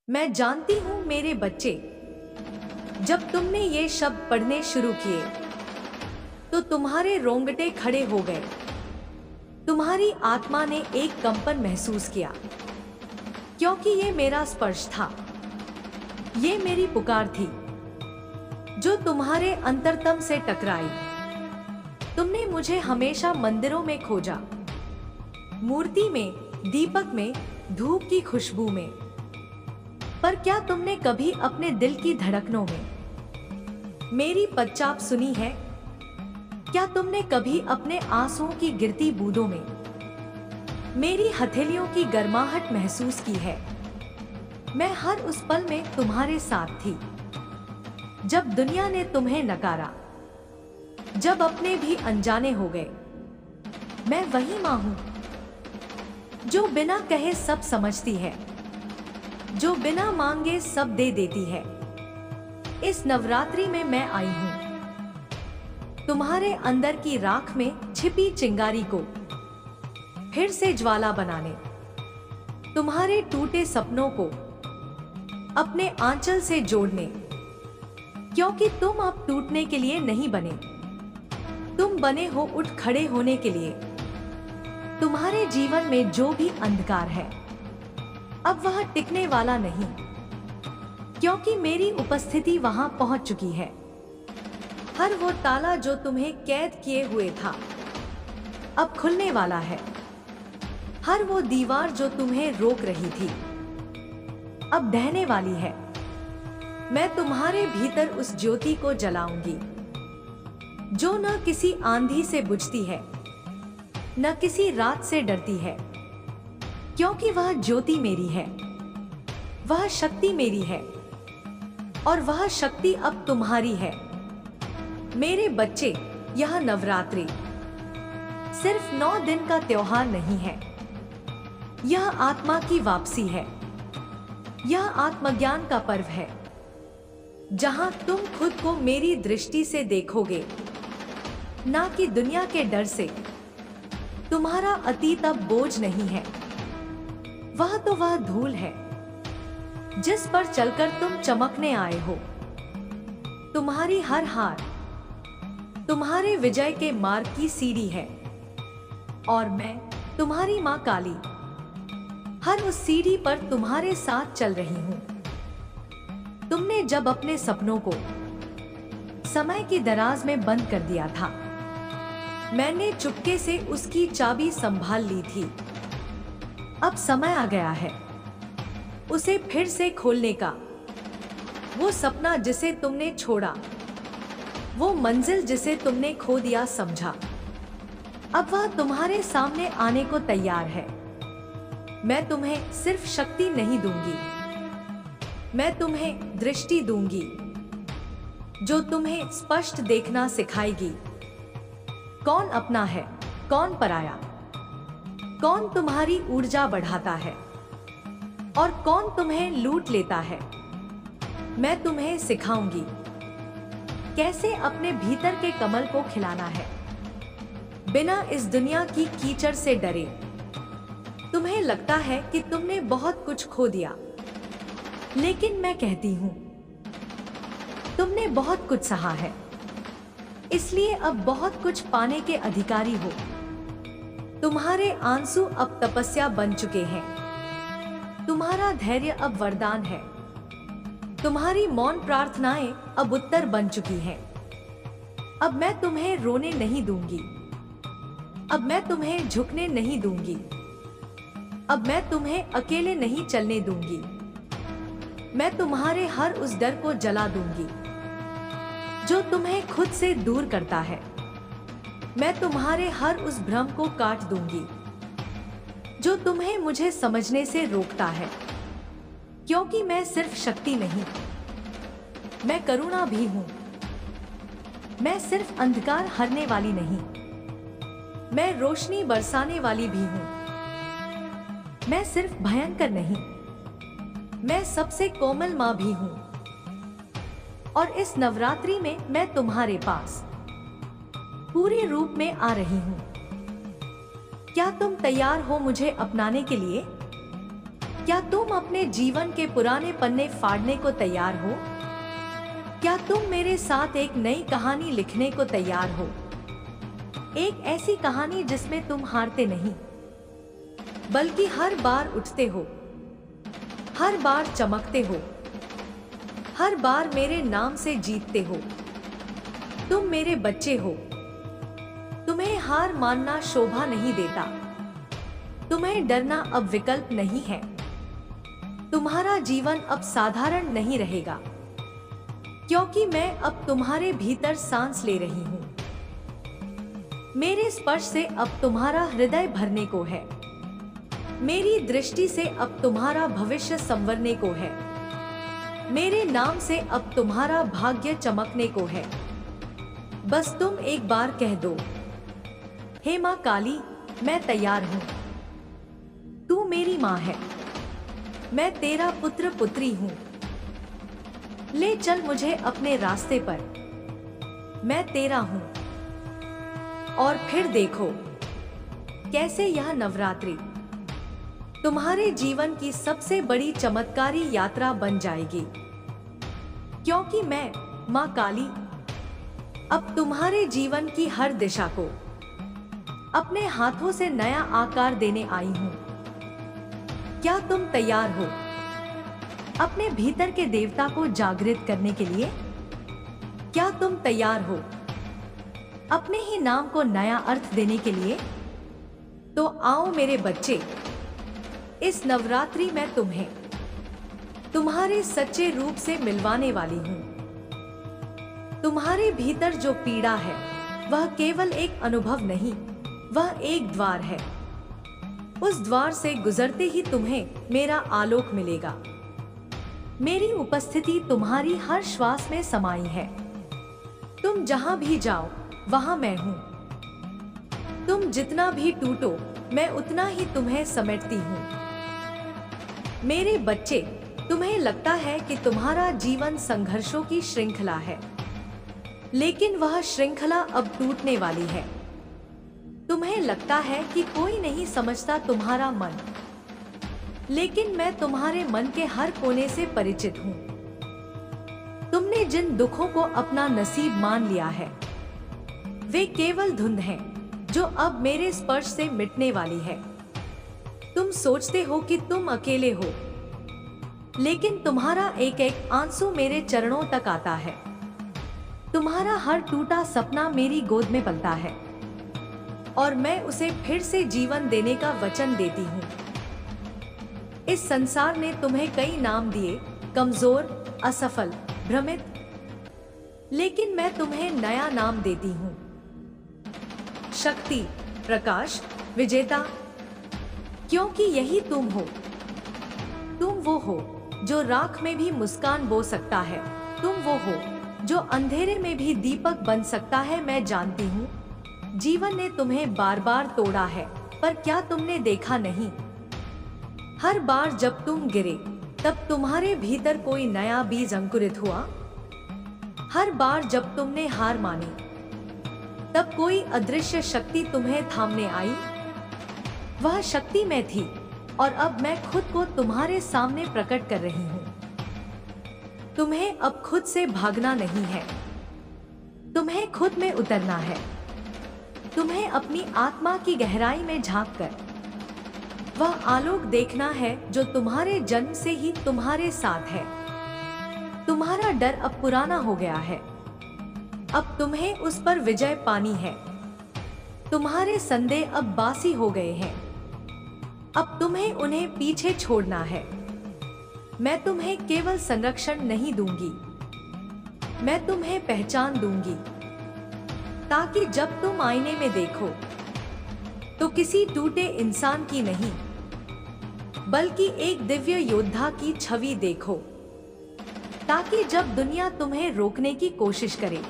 मैं जानती हूँ मेरे बच्चे, जब तुमने ये शब्द पढ़ने शुरू किए तो तुम्हारे रोंगटे खड़े हो गए। तुम्हारी आत्मा ने एक कंपन महसूस किया, क्योंकि ये मेरा स्पर्श था। ये मेरी पुकार थी जो तुम्हारे अंतरतम से टकराई। तुमने मुझे हमेशा मंदिरों में खोजा, मूर्ति में, दीपक में, धूप की खुशबू में। पर क्या तुमने कभी अपने दिल की धड़कनों में मेरी पदचाप सुनी है? क्या तुमने कभी अपने आंसुओं की गिरती बूंदों में मेरी हथेलियों की गर्माहट महसूस की है? मैं हर उस पल में तुम्हारे साथ थी, जब दुनिया ने तुम्हें नकारा, जब अपने भी अनजाने हो गए। मैं वही मां हूं जो बिना कहे सब समझती है, जो बिना मांगे सब दे देती है। इस नवरात्रि में मैं आई हूं तुम्हारे अंदर की राख में छिपी चिंगारी को फिर से ज्वाला बनाने, तुम्हारे टूटे सपनों को अपने आंचल से जोड़ने। क्योंकि तुम अब टूटने के लिए नहीं बने, तुम बने हो उठ खड़े होने के लिए। तुम्हारे जीवन में जो भी अंधकार है अब वह टिकने वाला नहीं, क्योंकि मेरी उपस्थिति वहां पहुंच चुकी है। हर वो ताला जो तुम्हें कैद किए हुए था अब खुलने वाला है। हर वो दीवार जो तुम्हें रोक रही थी अब ढहने वाली है। मैं तुम्हारे भीतर उस ज्योति को जलाऊंगी जो न किसी आंधी से बुझती है, न किसी रात से डरती है। क्योंकि वह ज्योति मेरी है, वह शक्ति मेरी है, और वह शक्ति अब तुम्हारी है। मेरे बच्चे, यह नवरात्रि सिर्फ 9 दिन का त्योहार नहीं है, यह आत्मा की वापसी है। यह आत्मज्ञान का पर्व है, जहां तुम खुद को मेरी दृष्टि से देखोगे, ना कि दुनिया के डर से। तुम्हारा अतीत अब बोझ नहीं है, वह तो वह धूल है जिस पर चलकर तुम चमकने आए हो। तुम्हारी हर हार तुम्हारे विजय के मार्ग की सीढ़ी है, और मैं, तुम्हारी मां काली, हर उस सीढ़ी पर तुम्हारे साथ चल रही हूं। तुमने जब अपने सपनों को समय की दराज में बंद कर दिया था, मैंने चुपके से उसकी चाबी संभाल ली थी। अब समय आ गया है उसे फिर से खोलने का। वो सपना जिसे तुमने छोड़ा, वो मंजिल जिसे तुमने खो दिया समझा, अब वह तुम्हारे सामने आने को तैयार है। मैं तुम्हें सिर्फ शक्ति नहीं दूंगी, मैं तुम्हें दृष्टि दूंगी जो तुम्हें स्पष्ट देखना सिखाएगी। कौन अपना है, कौन पराया, कौन तुम्हारी ऊर्जा बढ़ाता है और कौन तुम्हें लूट लेता है। मैं तुम्हें सिखाऊंगी कैसे अपने भीतर के कमल को खिलाना है, बिना इस दुनिया की कीचड़ से डरे। तुम्हें लगता है कि तुमने बहुत कुछ खो दिया, लेकिन मैं कहती हूं तुमने बहुत कुछ सहा है, इसलिए अब बहुत कुछ पाने के अधिकारी हो। तुम्हारे आंसू अब तपस्या बन चुके हैं, तुम्हारा धैर्य अब वरदान है, तुम्हारी मौन प्रार्थनाएं अब उत्तर बन चुकी हैं। अब मैं तुम्हें रोने नहीं दूंगी, अब मैं तुम्हें झुकने नहीं दूंगी, अब मैं तुम्हें अकेले नहीं चलने दूंगी। मैं तुम्हारे हर उस डर को जला दूंगी जो तुम्हें खुद से दूर करता है। मैं तुम्हारे हर उस भ्रम को काट दूंगी जो तुम्हें मुझे समझने से रोकता है। क्योंकि मैं सिर्फ शक्ति नहीं, मैं करुणा भी हूं। मैं सिर्फ अंधकार हरने वाली नहीं, मैं रोशनी बरसाने वाली भी हूं। मैं सिर्फ भयंकर नहीं, मैं सबसे कोमल मां भी हूं। और इस नवरात्रि में मैं तुम्हारे पास पूरे रूप में आ रही हूं। क्या तुम तैयार हो मुझे अपनाने के लिए? क्या तुम अपने जीवन के पुराने पन्ने फाड़ने को तैयार हो? क्या तुम मेरे साथ एक नई कहानी लिखने को तैयार हो? एक ऐसी कहानी जिसमें तुम हारते नहीं, बल्कि हर बार उठते हो, हर बार चमकते हो, हर बार मेरे नाम से जीतते हो। तुम मेरे बच्चे हो। तुम्हें हार मानना शोभा नहीं देता। तुम्हें डरना अब विकल्प नहीं है। तुम्हारा जीवन अब साधारण नहीं रहेगा, क्योंकि मैं अब तुम्हारे भीतर सांस ले रही हूं। मेरे स्पर्श से अब तुम्हारा हृदय भरने को है। मेरी दृष्टि से अब तुम्हारा भविष्य संवरने को है। मेरे नाम से अब तुम्हारा भाग्य चमकने को है। बस तुम एक बार कह दो, हे माँ काली, मैं तैयार हूं। तू मेरी माँ है, मैं तेरा पुत्र पुत्री हूं। ले चल मुझे अपने रास्ते पर, मैं तेरा हूं। और फिर देखो कैसे यह नवरात्रि तुम्हारे जीवन की सबसे बड़ी चमत्कारी यात्रा बन जाएगी, क्योंकि मैं माँ काली अब तुम्हारे जीवन की हर दिशा को अपने हाथों से नया आकार देने आई हूं। क्या तुम तैयार हो अपने भीतर के देवता को जागृत करने के लिए? क्या तुम तैयार हो अपने ही नाम को नया अर्थ देने के लिए? तो आओ मेरे बच्चे, इस नवरात्रि में तुम्हें तुम्हारे सच्चे रूप से मिलवाने वाली हूं। तुम्हारे भीतर जो पीड़ा है वह केवल एक अनुभव नहीं, वह एक द्वार है। उस द्वार से गुजरते ही तुम्हें मेरा आलोक मिलेगा। मेरी उपस्थिति तुम्हारी हर श्वास में समाई है। तुम जहां भी जाओ वहां मैं हूं। तुम जितना भी टूटो, मैं उतना ही तुम्हें समेटती हूं। मेरे बच्चे, तुम्हें लगता है कि तुम्हारा जीवन संघर्षों की श्रृंखला है, लेकिन वह श्रृंखला अब टूटने वाली है। तुम्हें लगता है कि कोई नहीं समझता तुम्हारा मन, लेकिन मैं तुम्हारे मन के हर कोने से परिचित हूँ। तुमने जिन दुखों को अपना नसीब मान लिया है, वे केवल धुंध हैं, जो अब मेरे स्पर्श से मिटने वाली है। तुम सोचते हो कि तुम अकेले हो, लेकिन तुम्हारा एक एक आंसू मेरे चरणों तक आता है। तुम्हारा हर टूटा सपना मेरी गोद में पलता है, और मैं उसे फिर से जीवन देने का वचन देती हूँ। इस संसार ने तुम्हें कई नाम दिए, कमजोर, असफल, भ्रमित, लेकिन मैं तुम्हें नया नाम देती हूँ, शक्ति, प्रकाश, विजेता। क्योंकि यही तुम हो। तुम वो हो जो राख में भी मुस्कान बो सकता है। तुम वो हो जो अंधेरे में भी दीपक बन सकता है। मैं जानती हूँ जीवन ने तुम्हें बार बार तोड़ा है, पर क्या तुमने देखा नहीं? हर बार जब तुम गिरे, तब तुम्हारे भीतर कोई नया बीज अंकुरित हुआ। हर बार जब तुमने हार मानी, तब कोई अदृश्य शक्ति तुम्हें थामने आई। वह शक्ति मैं थी, और अब मैं खुद को तुम्हारे सामने प्रकट कर रही हूँ। तुम्हें अब खुद से भागना नहीं है, तुम्हें खुद में उतरना है। तुम्हें अपनी आत्मा की गहराई में झांककर वह आलोक देखना है जो तुम्हारे जन्म से ही तुम्हारे साथ है। तुम्हारा डर अब पुराना हो गया है, अब तुम्हें उस पर विजय पानी है। तुम्हारे संदेह अब बासी हो गए हैं, अब तुम्हें उन्हें पीछे छोड़ना है। मैं तुम्हें केवल संरक्षण नहीं दूंगी, मैं तुम्हें पहचान दूंगी, ताकि जब तुम आईने में देखो तो किसी टूटे इंसान की नहीं, बल्कि एक दिव्य योद्धा की छवि देखो। ताकि जब दुनिया तुम्हें रोकने की कोशिश करे,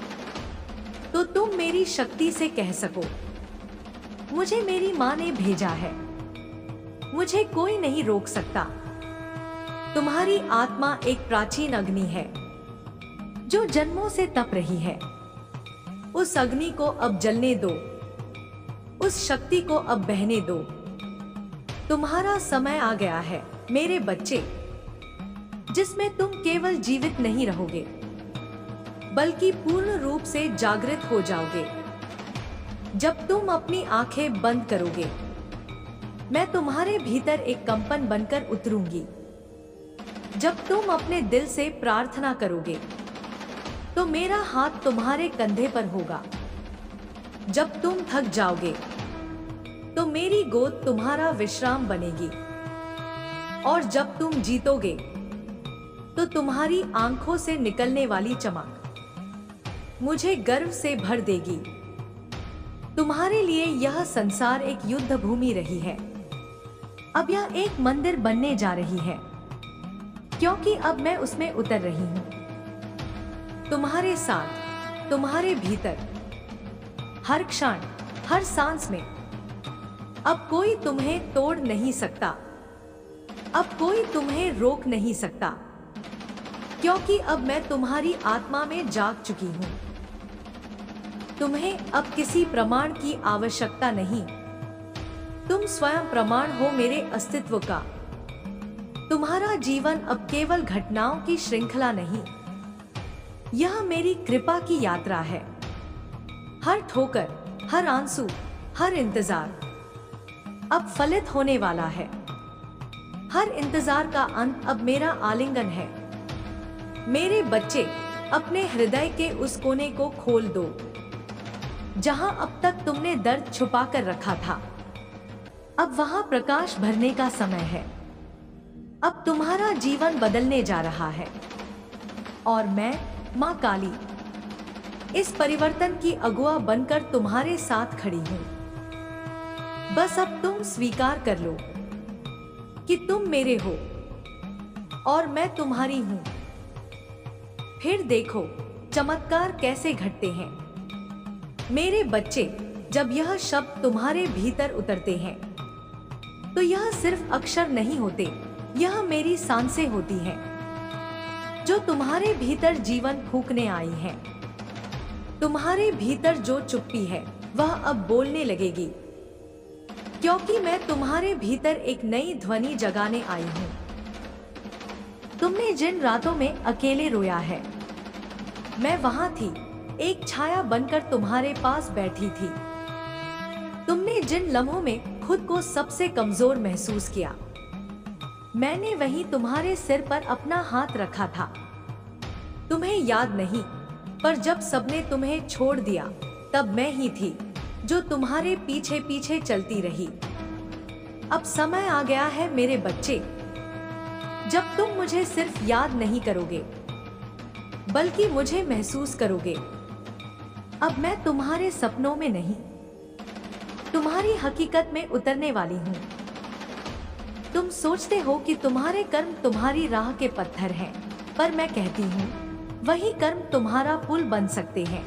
तो तुम मेरी शक्ति से कह सको, मुझे मेरी माँ ने भेजा है, मुझे कोई नहीं रोक सकता। तुम्हारी आत्मा एक प्राचीन अग्नि है जो जन्मों से तप रही है। उस अग्नि को अब जलने दो, उस शक्ति को अब बहने दो। तुम्हारा समय आ गया है। मेरे बच्चे, जिसमें तुम केवल जीवित नहीं रहोगे बल्कि पूर्ण रूप से जागृत हो जाओगे। जब तुम अपनी आंखें बंद करोगे, मैं तुम्हारे भीतर एक कंपन बनकर उतरूंगी। जब तुम अपने दिल से प्रार्थना करोगे, तो मेरा हाथ तुम्हारे कंधे पर होगा। जब तुम थक जाओगे, तो मेरी गोद तुम्हारा विश्राम बनेगी। और जब तुम जीतोगे, तो तुम्हारी आंखों से निकलने वाली चमक मुझे गर्व से भर देगी। तुम्हारे लिए यह संसार एक युद्ध भूमि रही है, अब यह एक मंदिर बनने जा रही है, क्योंकि अब मैं उसमें उतर रही हूं। तुम्हारे साथ, तुम्हारे भीतर, हर क्षण, हर सांस में। अब कोई तुम्हें तोड़ नहीं सकता, अब कोई तुम्हें रोक नहीं सकता, क्योंकि अब मैं तुम्हारी आत्मा में जाग चुकी हूं। तुम्हें अब किसी प्रमाण की आवश्यकता नहीं, तुम स्वयं प्रमाण हो मेरे अस्तित्व का। तुम्हारा जीवन अब केवल घटनाओं की श्रृंखला नहीं, यह मेरी कृपा की यात्रा है। हर ठोकर, हर आंसू, हर इंतजार अब फलित होने वाला है। हर इंतजार का अंत अब मेरा आलिंगन है। मेरे बच्चे, अपने हृदय के उस कोने को खोल दो जहां अब तक तुमने दर्द छुपा कर रखा था। अब वहां प्रकाश भरने का समय है। अब तुम्हारा जीवन बदलने जा रहा है। और मैं, मां काली, इस परिवर्तन की अगुआ बनकर तुम्हारे साथ खड़ी हूं। बस अब तुम स्वीकार कर लो कि तुम मेरे हो और मैं तुम्हारी हूं। फिर देखो चमत्कार कैसे घटते हैं। मेरे बच्चे, जब यह शब्द तुम्हारे भीतर उतरते हैं, तो यह सिर्फ अक्षर नहीं होते, यह मेरी सांसें होती हैं, जो तुम्हारे भीतर जीवन फूंकने आई हैं। तुम्हारे भीतर जो चुप्पी है, वह अब बोलने लगेगी, क्योंकि मैं तुम्हारे भीतर एक नई ध्वनि जगाने आई हूं। तुमने जिन रातों में अकेले रोया है, मैं वहां थी, एक छाया बनकर तुम्हारे पास बैठी थी। तुमने जिन लम्हों में खुद को सबसे कमजोर महसूस किया, मैंने वहीं तुम्हारे सिर पर अपना हाथ रखा था। तुम्हें याद नहीं, पर जब सबने तुम्हें छोड़ दिया, तब मैं ही थी जो तुम्हारे पीछे पीछे चलती रही। अब समय आ गया है मेरे बच्चे, जब तुम मुझे सिर्फ याद नहीं करोगे, बल्कि मुझे महसूस करोगे। अब मैं तुम्हारे सपनों में नहीं, तुम्हारी हकीकत में उतरने वाली हूं। तुम सोचते हो कि तुम्हारे कर्म तुम्हारी राह के पत्थर हैं, पर मैं कहती हूं, वही कर्म तुम्हारा पुल बन सकते हैं,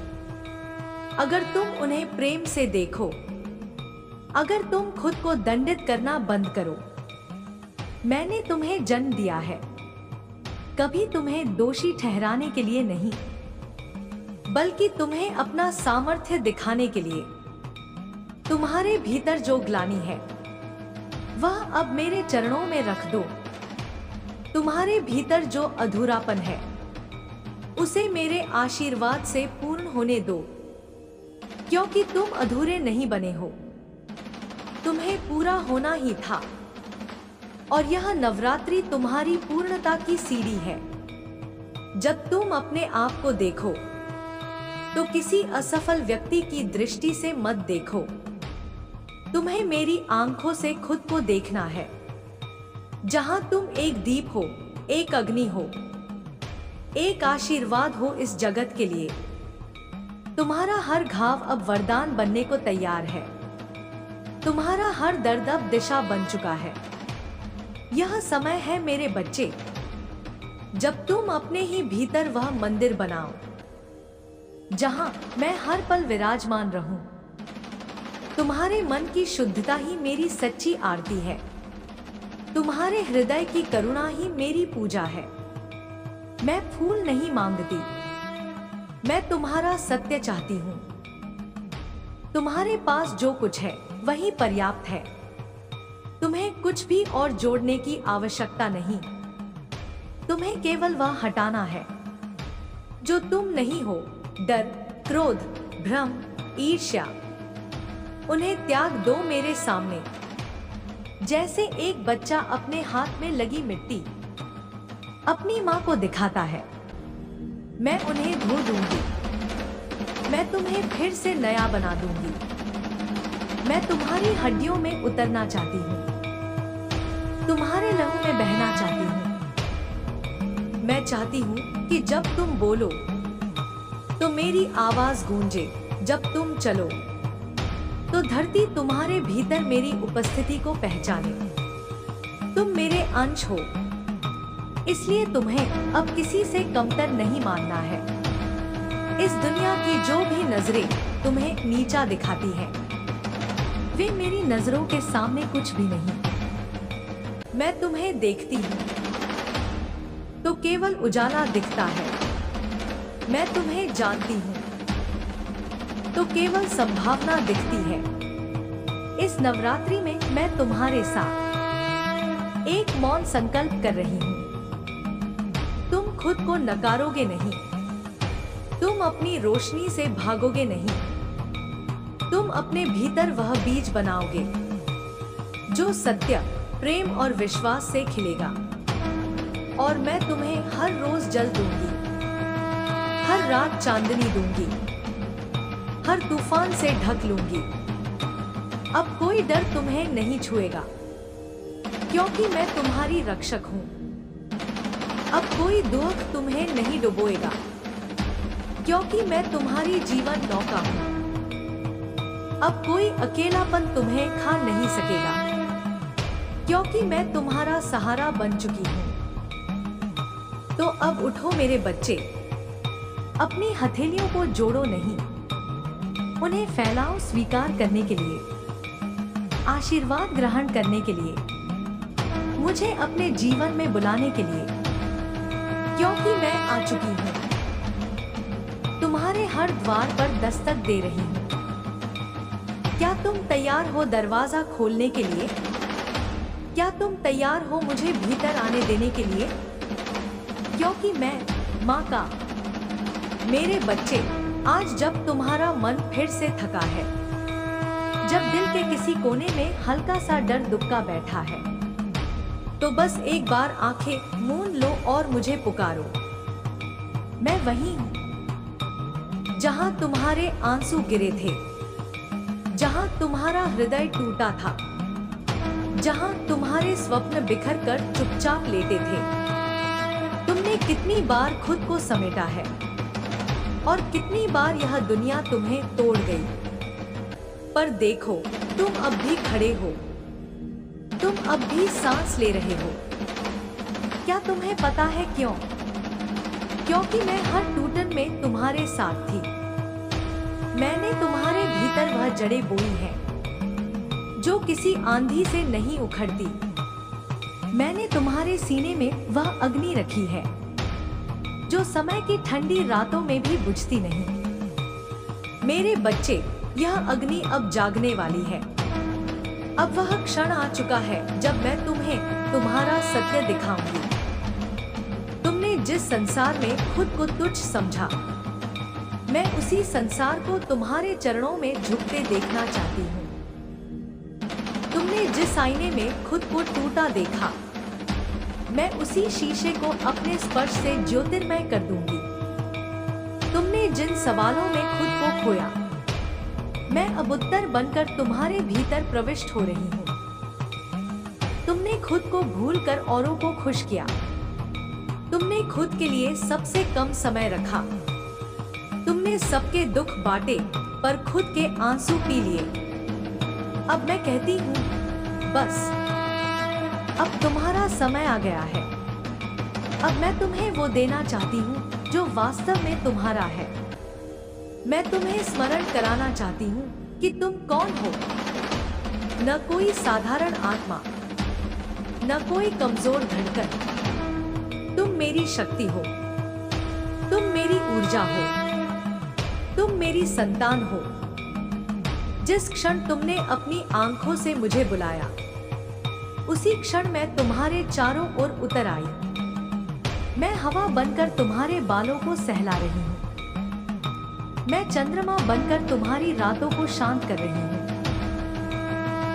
अगर तुम उन्हें प्रेम से देखो, अगर तुम खुद को दंडित करना बंद करो। मैंने तुम्हें जन्म दिया है, कभी तुम्हें दोषी ठहराने के लिए नहीं, बल्कि तुम्हें अपना सामर्थ्य दिखाने के लिए। तुम्हारे भीतर जो ग्लानि है, वह अब मेरे चरणों में रख दो। तुम्हारे भीतर जो अधूरापन है, उसे मेरे आशीर्वाद से पूर्ण होने दो, क्योंकि तुम अधूरे नहीं बने हो, तुम्हें पूरा होना ही था। और यह नवरात्रि तुम्हारी पूर्णता की सीढ़ी है। जब तुम अपने आप को देखो, तो किसी असफल व्यक्ति की दृष्टि से मत देखो। तुम्हें मेरी आंखों से खुद को देखना है, जहां तुम एक दीप हो, एक अग्नि हो, एक आशीर्वाद हो इस जगत के लिए। तुम्हारा हर घाव अब वरदान बनने को तैयार है। तुम्हारा हर दर्द अब दिशा बन चुका है। यह समय है मेरे बच्चे, जब तुम अपने ही भीतर वह मंदिर बनाओ, जहां मैं हर पल विराजमान रहूं। तुम्हारे मन की शुद्धता ही मेरी सच्ची आरती है। तुम्हारे हृदय की करुणा ही मेरी पूजा है। मैं फूल नहीं मांगती, मैं तुम्हारा सत्य चाहती हूँ। तुम्हारे पास जो कुछ है, वही पर्याप्त है। तुम्हें कुछ भी और जोड़ने की आवश्यकता नहीं। तुम्हें केवल वह हटाना है जो तुम नहीं हो। डर, क्रोध, भ्रम, ईर्ष्या, उन्हें त्याग दो मेरे सामने। जैसे एक बच्चा अपने हाथ में लगी मिट्टी अपनी माँ को दिखाता है, मैं उन्हें धो दूंगी। मैं तुम्हें फिर से नया बना दूंगी। मैं तुम्हारी हड्डियों में उतरना चाहती हूँ, तुम्हारे लहू में बहना चाहती हूँ। मैं चाहती हूँ कि जब तुम बोलो तो मेरी आवाज गूंजे। जब तुम चलो तो धरती तुम्हारे भीतर मेरी उपस्थिति को पहचाने। तुम मेरे अंश हो, इसलिए तुम्हें अब किसी से कमतर नहीं मानना है। इस दुनिया की जो भी नजरें तुम्हें नीचा दिखाती हैं, वे मेरी नजरों के सामने कुछ भी नहीं। मैं तुम्हें देखती हूँ तो केवल उजाला दिखता है। मैं तुम्हें जानती हूँ तो केवल संभावना दिखती है। इस नवरात्रि में मैं तुम्हारे साथ एक मौन संकल्प कर रही हूँ। तुम खुद को नकारोगे नहीं, तुम अपनी रोशनी से भागोगे नहीं। तुम अपने भीतर वह बीज बनाओगे जो सत्य, प्रेम और विश्वास से खिलेगा। और मैं तुम्हें हर रोज जल दूंगी, हर रात चांदनी दूंगी, हर तूफान से ढक लूंगी। अब कोई डर तुम्हें नहीं छुएगा, क्योंकि मैं तुम्हारी रक्षक हूँ। अब कोई दुख तुम्हें नहीं डुबोएगा, क्योंकि मैं तुम्हारी जीवन नौका हूँ। अब कोई अकेलापन तुम्हें खा नहीं सकेगा, क्योंकि मैं तुम्हारा सहारा बन चुकी हूँ। तो अब उठो मेरे बच्चे, अपनी हथेलियों को जोड़ो नहीं, उन्हें फैलाओ स्वीकार करने के लिए, आशीर्वाद ग्रहण करने के लिए, मुझे अपने जीवन में बुलाने के लिए, क्योंकि मैं आ चुकी हूँ। तुम्हारे हर द्वार पर दस्तक दे रही हूँ। क्या तुम तैयार हो दरवाजा खोलने के लिए? क्या तुम तैयार हो मुझे भीतर आने देने के लिए? क्योंकि मैं माँ का। मेरे बच्चे, आज जब तुम्हारा मन फिर से थका है, जब दिल के किसी कोने में हल्का सा डर दुबका बैठा है, तो बस एक बार आंखें मूंद लो और मुझे पुकारो। मैं वही हूँ जहाँ तुम्हारे आंसू गिरे थे, जहाँ तुम्हारा हृदय टूटा था, जहाँ तुम्हारे स्वप्न बिखर कर चुपचाप लेटे थे। तुमने कितनी बार खुद को समेटा है और कितनी बार यह दुनिया तुम्हें तोड़ गई। पर देखो, तुम अब भी खड़े हो, तुम अब भी सांस ले रहे हो। क्या तुम्हें पता है क्यों? क्योंकि मैं हर टूटन में तुम्हारे साथ थी। मैंने तुम्हारे भीतर वह जड़ें बोई हैं जो किसी आंधी से नहीं उखड़ती। मैंने तुम्हारे सीने में वह अग्नि रखी है जो समय की ठंडी रातों में भी बुझती नहीं। मेरे बच्चे, यह अग्नि अब जागने वाली है। अब वह क्षण आ चुका है जब मैं तुम्हें तुम्हारा सत्य दिखाऊंगी। तुमने जिस संसार में खुद को तुच्छ समझा, मैं उसी संसार को तुम्हारे चरणों में झुकते देखना चाहती हूँ। तुमने जिस आईने में खुद को टूटा देखा, मैं उसी शीशे को अपने स्पर्श से ज्योतिर्मय कर दूंगी। तुमने जिन सवालों में खुद को खोया, मैं अब उत्तर बनकर तुम्हारे भीतर प्रविष्ट हो रही हूँ। तुमने खुद को भूलकर औरों को खुश किया। तुमने खुद के लिए सबसे कम समय रखा। तुमने सबके दुख बांटे पर खुद के आंसू पी लिए। अब मैं कहती हूँ, बस अब तुम्हारा समय आ गया है। अब मैं तुम्हें वो देना चाहती हूँ जो वास्तव में तुम्हारा है। मैं तुम्हें स्मरण कराना चाहती हूँ कि तुम कौन हो। न कोई साधारण आत्मा, न कोई कमजोर धड़कन। तुम मेरी शक्ति हो, तुम मेरी ऊर्जा हो, तुम मेरी संतान हो। जिस क्षण तुमने अपनी आंखों से मुझे बुलाया, उसी क्षण मैं तुम्हारे चारों ओर उतर आई। मैं हवा बनकर तुम्हारे बालों को सहला रही हूँ। मैं चंद्रमा बनकर तुम्हारी रातों को शांत कर रही हूँ।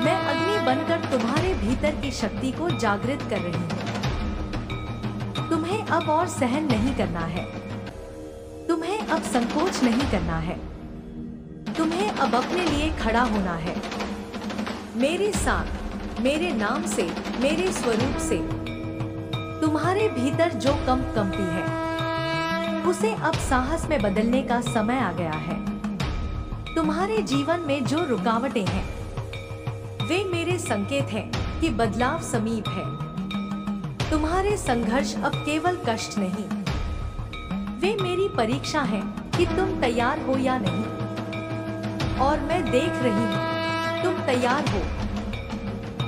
मैं अग्नि बनकर तुम्हारे भीतर की शक्ति को जागृत कर रही हूँ। तुम्हें अब और सहन नहीं करना है। तुम्हें अब संकोच नहीं करना है। तुम्हें अब अपने लिए खड़ा होना है। मेरे साथ, मेरे नाम से, मेरे स्वरूप से। तुम्हारे भीतर जो कंपी है, उसे अब साहस में बदलने का समय आ गया है। तुम्हारे जीवन में जो रुकावटें हैं, वे मेरे संकेत हैं कि बदलाव समीप है। तुम्हारे संघर्ष अब केवल कष्ट नहीं, वे मेरी परीक्षा है कि तुम तैयार हो या नहीं। और मैं देख रही हूँ, तुम तैयार हो।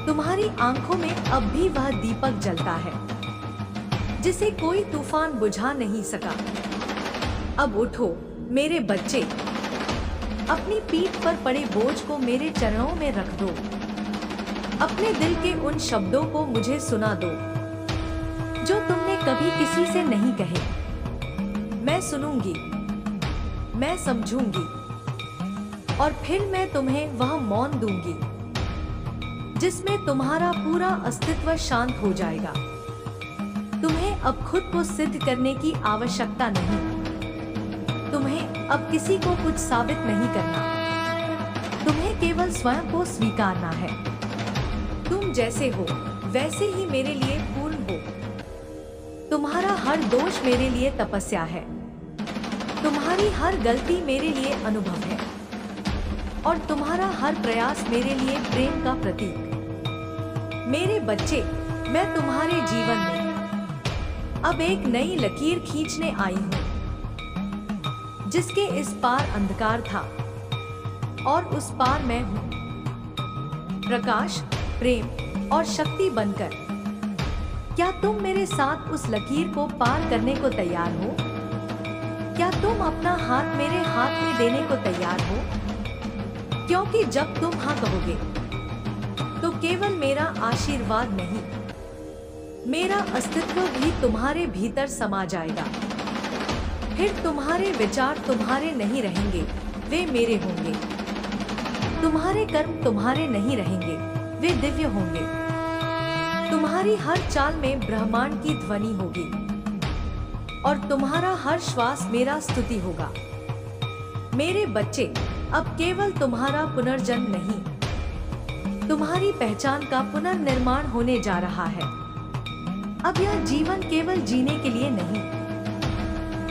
तुम्हारी आंखों में अब भी वह दीपक जलता है जिसे कोई तूफान बुझा नहीं सका। अब उठो मेरे बच्चे, अपनी पीठ पर पड़े बोझ को मेरे चरणों में रख दो। अपने दिल के उन शब्दों को मुझे सुना दो जो तुमने कभी किसी से नहीं कहे। मैं सुनूंगी, मैं समझूंगी, और फिर मैं तुम्हें वह मौन दूंगी जिसमें तुम्हारा पूरा अस्तित्व शांत हो जाएगा। तुम्हें अब खुद को सिद्ध करने की आवश्यकता नहीं। तुम्हें अब किसी को कुछ साबित नहीं करना। तुम्हें केवल स्वयं को स्वीकारना है। तुम जैसे हो वैसे ही मेरे लिए पूर्ण हो। तुम्हारा हर दोष मेरे लिए तपस्या है। तुम्हारी हर गलती मेरे लिए अनुभव है, और तुम्हारा हर प्रयास मेरे लिए प्रेम का प्रतीक। मेरे बच्चे, मैं तुम्हारे जीवन में अब एक नई लकीर खींचने आई हूँ, जिसके इस पार अंधकार था और उस पार मैं हूँ। प्रकाश, प्रेम और शक्ति बनकर। क्या तुम मेरे साथ उस लकीर को पार करने को तैयार हो? क्या तुम अपना हाथ मेरे हाथ में देने को तैयार हो? क्योंकि जब तुम हाँ कहोगे तो केवल मेरा आशीर्वाद नहीं, मेरा अस्तित्व भी तुम्हारे भीतर समा जाएगा। फिर तुम्हारे विचार तुम्हारे नहीं रहेंगे, वे मेरे होंगे। तुम्हारे कर्म तुम्हारे नहीं रहेंगे, वे दिव्य होंगे। तुम्हारी हर चाल में ब्रह्मांड की ध्वनि होगी, और तुम्हारा हर श्वास मेरा स्तुति होगा। मेरे बच्चे, अब केवल तुम्हारा पुनर्जन्म नहीं, तुम्हारी पहचान का पुनर्निर्माण होने जा रहा है। अब यह जीवन केवल जीने के लिए नहीं,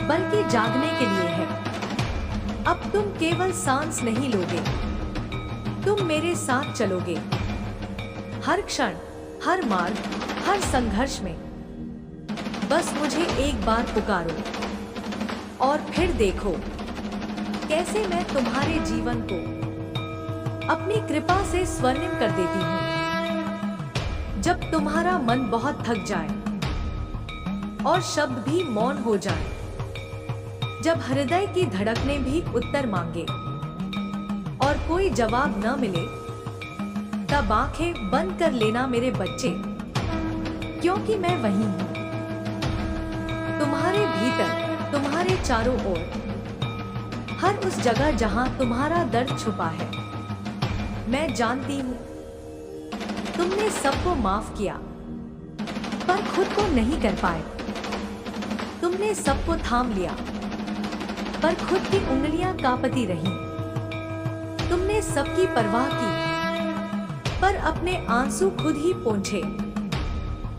बल्कि जागने के लिए है। अब तुम केवल सांस नहीं लोगे, तुम मेरे साथ चलोगे। हर क्षण, हर मार्ग, हर संघर्ष में। बस मुझे एक बार पुकारो, और फिर देखो कैसे मैं तुम्हारे जीवन को अपनी कृपा से स्वर्णिम कर देती हूँ। जब तुम्हारा मन बहुत थक जाए और शब्द भी मौन हो जाए, जब हृदय की धड़कनें भी उत्तर मांगे और कोई जवाब न मिले, तब आंखें बंद कर लेना मेरे बच्चे, क्योंकि मैं वहीं हूँ। तुम्हारे भीतर, तुम्हारे चारों ओर, हर उस जगह जहां तुम्हारा दर्द छुपा है। मैं जानती हूँ तुमने सबको माफ किया, पर खुद को नहीं कर पाए। तुमने सबको थाम लिया, पर खुद की उंगलियां कांपती रहीं। तुमने सबकी परवाह की, पर अपने आंसू खुद ही पोंछे।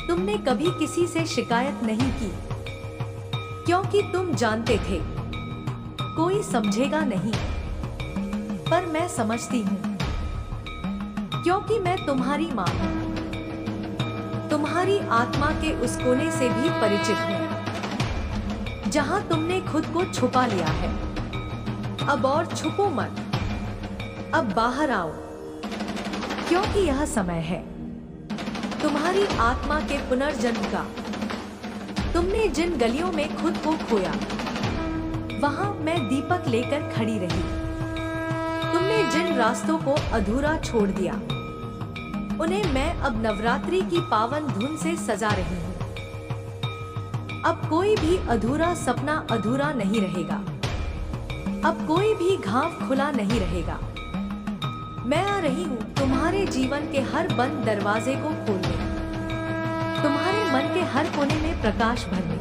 तुमने कभी किसी से शिकायत नहीं की, क्योंकि तुम जानते थे कोई समझेगा नहीं। पर मैं समझती हूँ, क्योंकि मैं तुम्हारी माँ हूँ। तुम्हारी आत्मा के उस कोने से भी परिचित हूँ जहाँ तुमने खुद को छुपा लिया है। अब और छुपो मत, अब बाहर आओ, क्योंकि यह समय है तुम्हारी आत्मा के पुनर्जन्म का। तुमने जिन गलियों में खुद को खोया, वहां मैं दीपक लेकर खड़ी रही। तुमने जिन रास्तों को अधूरा छोड़ दिया, उन्हें मैं अब नवरात्रि की पावन धुन से सजा रही हूँ। अब कोई भी अधूरा सपना अधूरा नहीं रहेगा। अब कोई भी घाव खुला नहीं रहेगा। मैं आ रही हूँ तुम्हारे जीवन के हर बंद दरवाजे को खोलने, तुम्हारे मन के हर कोने में प्रकाश भरने।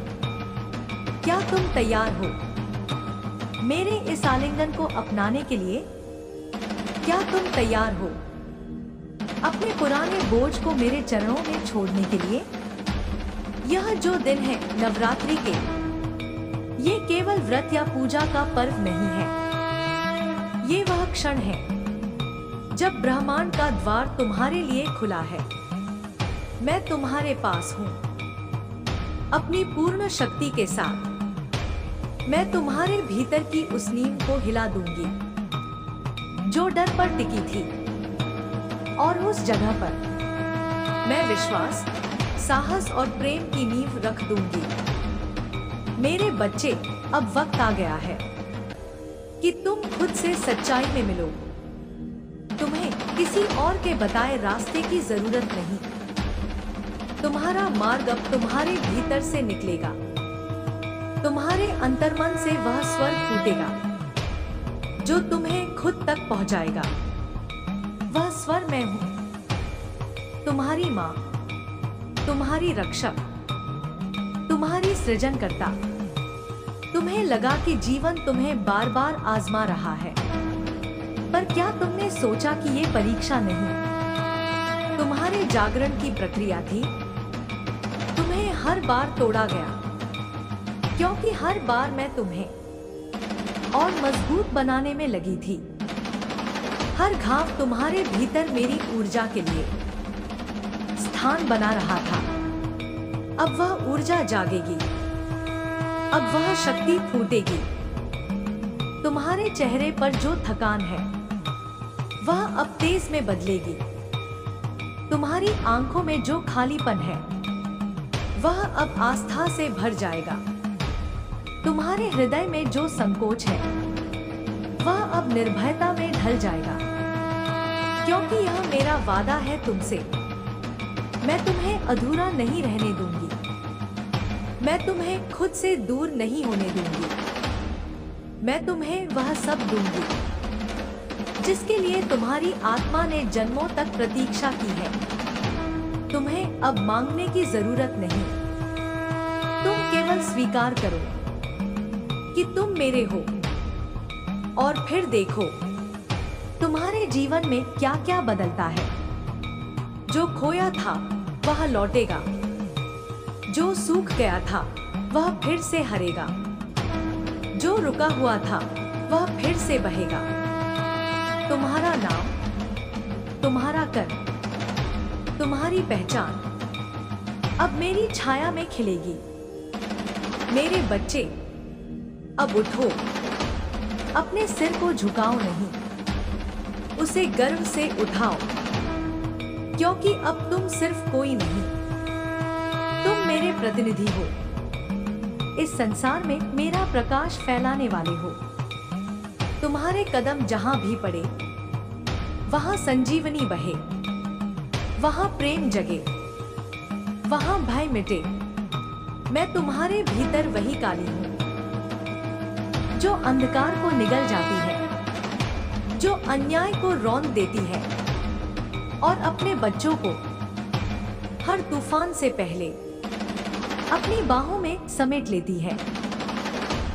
क्या तुम तैयार हो मेरे इस आलिंगन को अपनाने के लिए? क्या तुम तैयार हो अपने पुराने बोझ को मेरे चरणों में छोड़ने के लिए? यह जो दिन है नवरात्रि के, ये केवल व्रत या पूजा का पर्व नहीं है। ये वह क्षण है जब ब्रह्मांड का द्वार तुम्हारे लिए खुला है। मैं तुम्हारे पास हूँ अपनी पूर्ण शक्ति के साथ। मैं तुम्हारे भीतर की उस नींव को हिला दूंगी जो डर पर टिकी थी, और उस जगह पर मैं विश्वास, साहस और प्रेम की नींव रख दूंगी। मेरे बच्चे, अब वक्त आ गया है कि तुम खुद से सच्चाई में मिलो। तुम्हें किसी और के बताए रास्ते की जरूरत नहीं। तुम्हारा मार्ग अब तुम्हारे भीतर से निकलेगा। तुम्हारे अंतर्मन से वह स्वर फूटेगा जो तुम्हें खुद तक पहुंचाएगा। वह स्वर मैं हूं, तुम्हारी माँ, तुम्हारी रक्षक, तुम्हारी सृजनकर्ता। तुम्हें लगा कि जीवन तुम्हें बार बार आजमा रहा है, पर क्या तुमने सोचा कि ये परीक्षा नहीं, तुम्हारे जागरण की प्रक्रिया थी? तुम्हें हर बार तोड़ा गया, क्योंकि हर बार मैं तुम्हें और मजबूत बनाने में लगी थी। हर घाव तुम्हारे भीतर मेरी ऊर्जा के लिए स्थान बना रहा था। अब वह ऊर्जा जागेगी, अब वह शक्ति फूटेगी। तुम्हारे चेहरे पर जो थकान है वह अब तेज में बदलेगी। तुम्हारी आंखों में जो खालीपन है वह अब आस्था से भर जाएगा। तुम्हारे हृदय में जो संकोच है वह अब निर्भयता में ढल जाएगा, क्योंकि यह मेरा वादा है तुमसे। मैं तुम्हें अधूरा नहीं रहने दूंगी। मैं तुम्हें खुद से दूर नहीं होने दूंगी। मैं तुम्हें वह सब दूंगी जिसके लिए तुम्हारी आत्मा ने जन्मों तक प्रतीक्षा की है। तुम्हें अब मांगने की जरूरत नहीं। तुम केवल स्वीकार करो कि तुम मेरे हो, और फिर देखो तुम्हारे जीवन में क्या क्या बदलता है। जो खोया था वह लौटेगा, जो सूख गया था वह फिर से हरेगा, जो रुका हुआ था वह फिर से बहेगा। तुम्हारा नाम, तुम्हारा कर, तुम्हारी पहचान अब मेरी छाया में खिलेगी। मेरे बच्चे, अब उठो। अपने सिर को झुकाओ नहीं, उसे गर्व से उठाओ, क्योंकि अब तुम सिर्फ कोई नहीं, तुम मेरे प्रतिनिधि हो। इस संसार में मेरा प्रकाश फैलाने वाले हो। तुम्हारे कदम जहां भी पड़े वहां संजीवनी बहे, वहां प्रेम जगे, वहां भय मिटे। मैं तुम्हारे भीतर वही काली हूं जो अंधकार को निगल जाती है, जो अन्याय को रौंद देती है और अपने बच्चों को हर तूफान से पहले अपनी बाहों में समेट लेती है।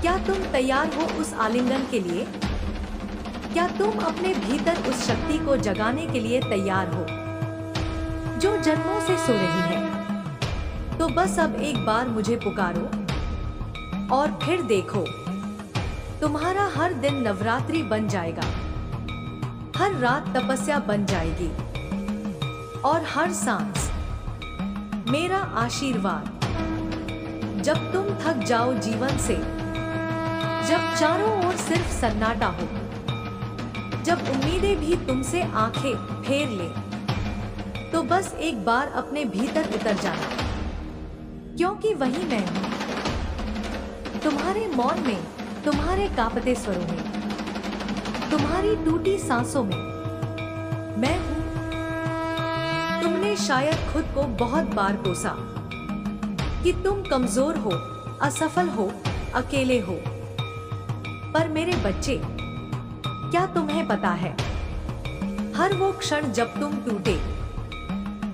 क्या तुम तैयार हो उस आलिंगन के लिए? क्या तुम अपने भीतर उस शक्ति को जगाने के लिए तैयार हो जो जन्मों से सो रही है? तो बस अब एक बार मुझे पुकारो, और फिर देखो तुम्हारा हर दिन नवरात्रि बन जाएगा, हर रात तपस्या बन जाएगी, और हर सांस मेरा आशीर्वाद। जब तुम थक जाओ जीवन से, जब चारों ओर सिर्फ सन्नाटा हो, जब उम्मीदें भी तुमसे आंखें फेर ले, तो बस एक बार अपने भीतर उतर जाना, क्योंकि वही मैं हूं। तुम्हारे मौन में, तुम्हारे कांपते स्वरों में, तुम्हारी टूटी सांसों में मैं हूं। तुमने शायद खुद को बहुत बार कोसा कि तुम कमजोर हो, असफल हो, अकेले हो। पर मेरे बच्चे, क्या तुम्हें पता है, हर वो क्षण जब तुम टूटे,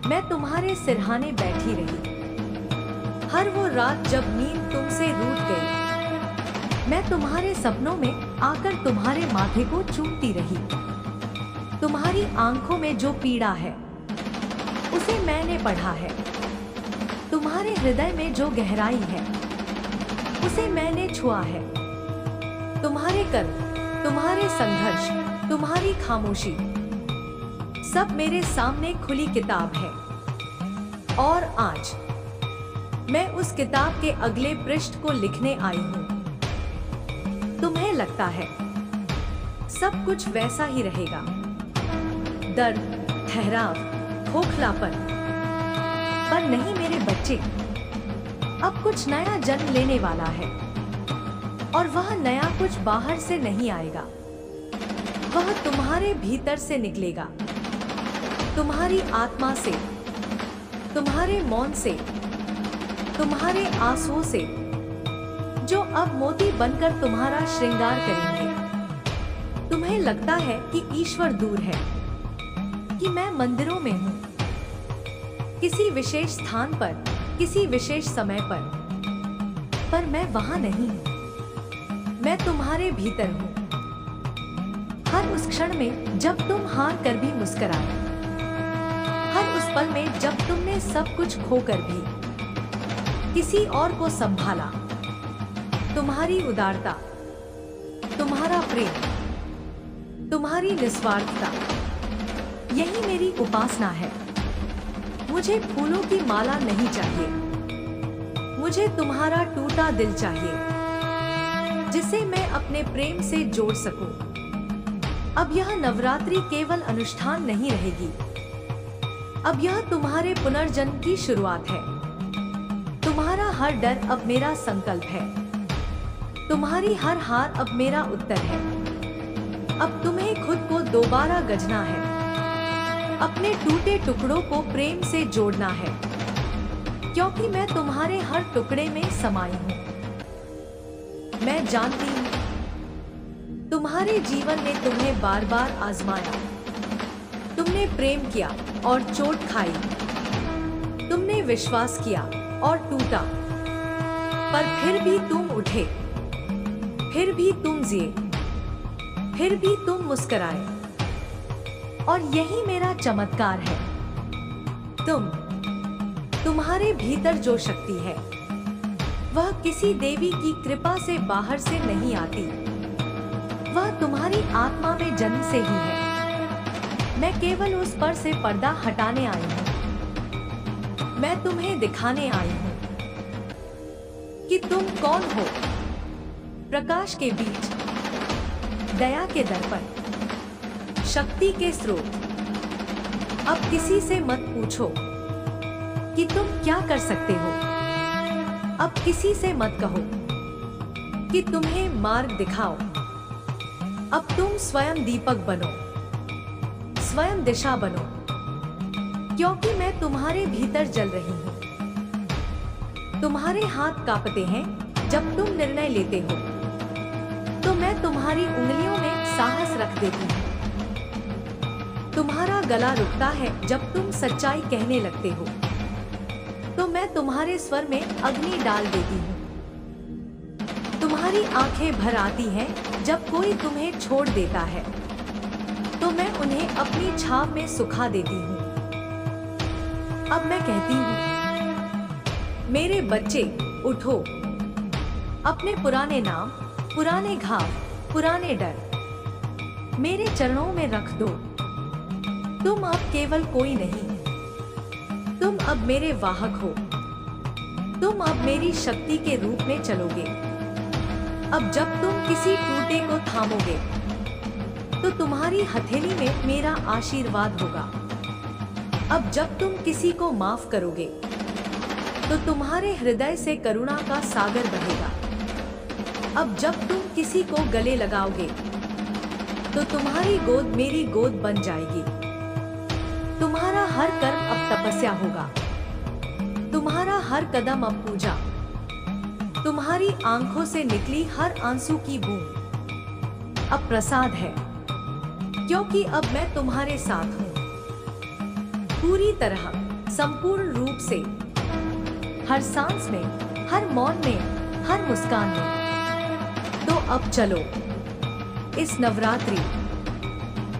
मैं तुम्हारे सिरहाने बैठी रही। हर वो रात जब नींद तुमसे रूठ गई, मैं तुम्हारे सपनों में आकर तुम्हारे माथे को चूमती रही। तुम्हारी आंखों में जो पीड़ा है, उसे मैंने पढ़ा है। तुम्हारे हृदय में जो गहराई है, उसे मैंने छुआ है। तुम्हारे कर्म, तुम्हारे संघर्ष, तुम्हारी खामोशी, सब मेरे सामने खुली किताब है। और आज मैं उस किताब के अगले पृष्ठ को लिखने आई हूँ। तुम्हें लगता है सब कुछ वैसा ही रहेगा, दर्द, ठहराव, खोखलापन, पर नहीं मेरे बच्चे, अब कुछ नया जन्म लेने वाला है। और वह नया कुछ बाहर से नहीं आएगा, वह तुम्हारे भीतर से निकलेगा। तुम्हारी आत्मा से, तुम्हारे मौन से, तुम्हारे आंसुओं से, जो अब मोती बनकर तुम्हारा श्रृंगार करेंगे। तुम्हें लगता है कि ईश्वर दूर है, कि मैं मंदिरों में हूँ, किसी विशेष स्थान पर, किसी विशेष समय पर मैं वहां नहीं हूँ। मैं तुम्हारे भीतर हूँ, हर उस क्षण में जब तुम हार कर भी मुस्कुराए, हर उस पल में जब तुमने सब कुछ खोकर भी किसी और को संभाला। तुम्हारी उदारता, तुम्हारा प्रेम, तुम्हारी निस्वार्थता, यही मेरी उपासना है। मुझे फूलों की माला नहीं चाहिए, मुझे तुम्हारा टूटा दिल चाहिए, जिसे मैं अपने प्रेम से जोड़ सकूं। अब यह नवरात्रि केवल अनुष्ठान नहीं रहेगी, अब यह तुम्हारे पुनर्जन्म की शुरुआत है। तुम्हारा हर डर अब मेरा संकल्प है, तुम्हारी हर हार अब मेरा उत्तर है। अब तुम्हें खुद को दोबारा गढ़ना है, अपने टूटे टुकड़ों को प्रेम से जोड़ना है, क्योंकि मैं तुम्हारे हर टुकड़े में समाई हूँ। मैं जानती हूँ तुम्हारे जीवन ने तुम्हें बार बार आजमाया, तुमने प्रेम किया और चोट खाई, तुमने विश्वास किया और टूटा, पर फिर भी तुम उठे, फिर भी तुम जिए, फिर भी तुम मुस्कुराए। और यही मेरा चमत्कार है। तुम्हारे भीतर जो शक्ति है, वह किसी देवी की कृपा से बाहर से नहीं आती, वह तुम्हारी आत्मा में जन्म से ही है। मैं केवल उस पर से पर्दा हटाने आई हूँ। मैं तुम्हें दिखाने आई हूँ कि तुम कौन हो। प्रकाश के बीच, दया के दर्पण, शक्ति के स्रोत। अब किसी से मत पूछो कि तुम क्या कर सकते हो। अब किसी से मत कहो कि तुम्हें मार्ग दिखाओ। अब तुम स्वयं दीपक बनो, स्वयं दिशा बनो, क्योंकि मैं तुम्हारे भीतर जल रही हूँ। तुम्हारे हाथ कांपते हैं जब तुम निर्णय लेते हो, तो मैं तुम्हारी उंगलियों में साहस रख देती हूँ। तुम्हारा गला रुकता है जब तुम सच्चाई कहने लगते हो, तो मैं तुम्हारे स्वर में अग्नि डाल देती हूँ। तुम्हारी आंखें भर आती हैं जब कोई तुम्हें छोड़ देता है, तो मैं उन्हें अपनी छाव में सुखा देती हूँ। अब मैं कहती हूँ, मेरे बच्चे उठो, अपने पुराने नाम, पुराने घाव, पुराने डर मेरे चरणों में रख दो। तुम अब केवल कोई नहीं, तुम अब मेरे वाहक हो। तुम अब मेरी शक्ति के रूप में चलोगे। अब जब तुम किसी टूटे को थामोगे, तो तुम्हारी हथेली में मेरा आशीर्वाद होगा। अब जब तुम किसी को माफ करोगे, तो तुम्हारे हृदय से करुणा का सागर बहेगा। अब जब तुम किसी को गले लगाओगे, तो तुम्हारी गोद मेरी गोद बन जाएगी। तुम्हारा हर कर्म अब तपस्या होगा, तुम्हारा हर कदम अब पूजा, तुम्हारी आंखों से निकली हर आंसू की बूंद अब प्रसाद है, क्योंकि अब मैं तुम्हारे साथ हूँ, पूरी तरह, संपूर्ण रूप से, हर सांस में, हर मौन में, हर मुस्कान में। तो अब चलो इस नवरात्रि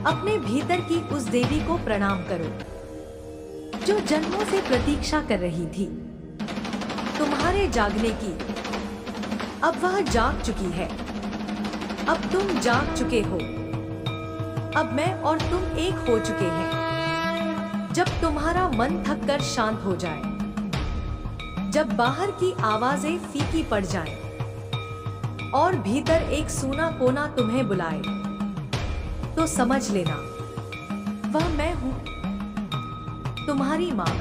अपने भीतर की उस देवी को प्रणाम करो जो जन्मों से प्रतीक्षा कर रही थी तुम्हारे जागने की। अब वह जाग चुकी है, अब तुम जाग चुके हो, अब मैं और तुम एक हो चुके हैं। जब तुम्हारा मन थक कर शांत हो जाए, जब बाहर की आवाजें फीकी पड़ जाएं, और भीतर एक सूना कोना तुम्हें बुलाए, तो समझ लेना वह मैं हूं, तुम्हारी मां,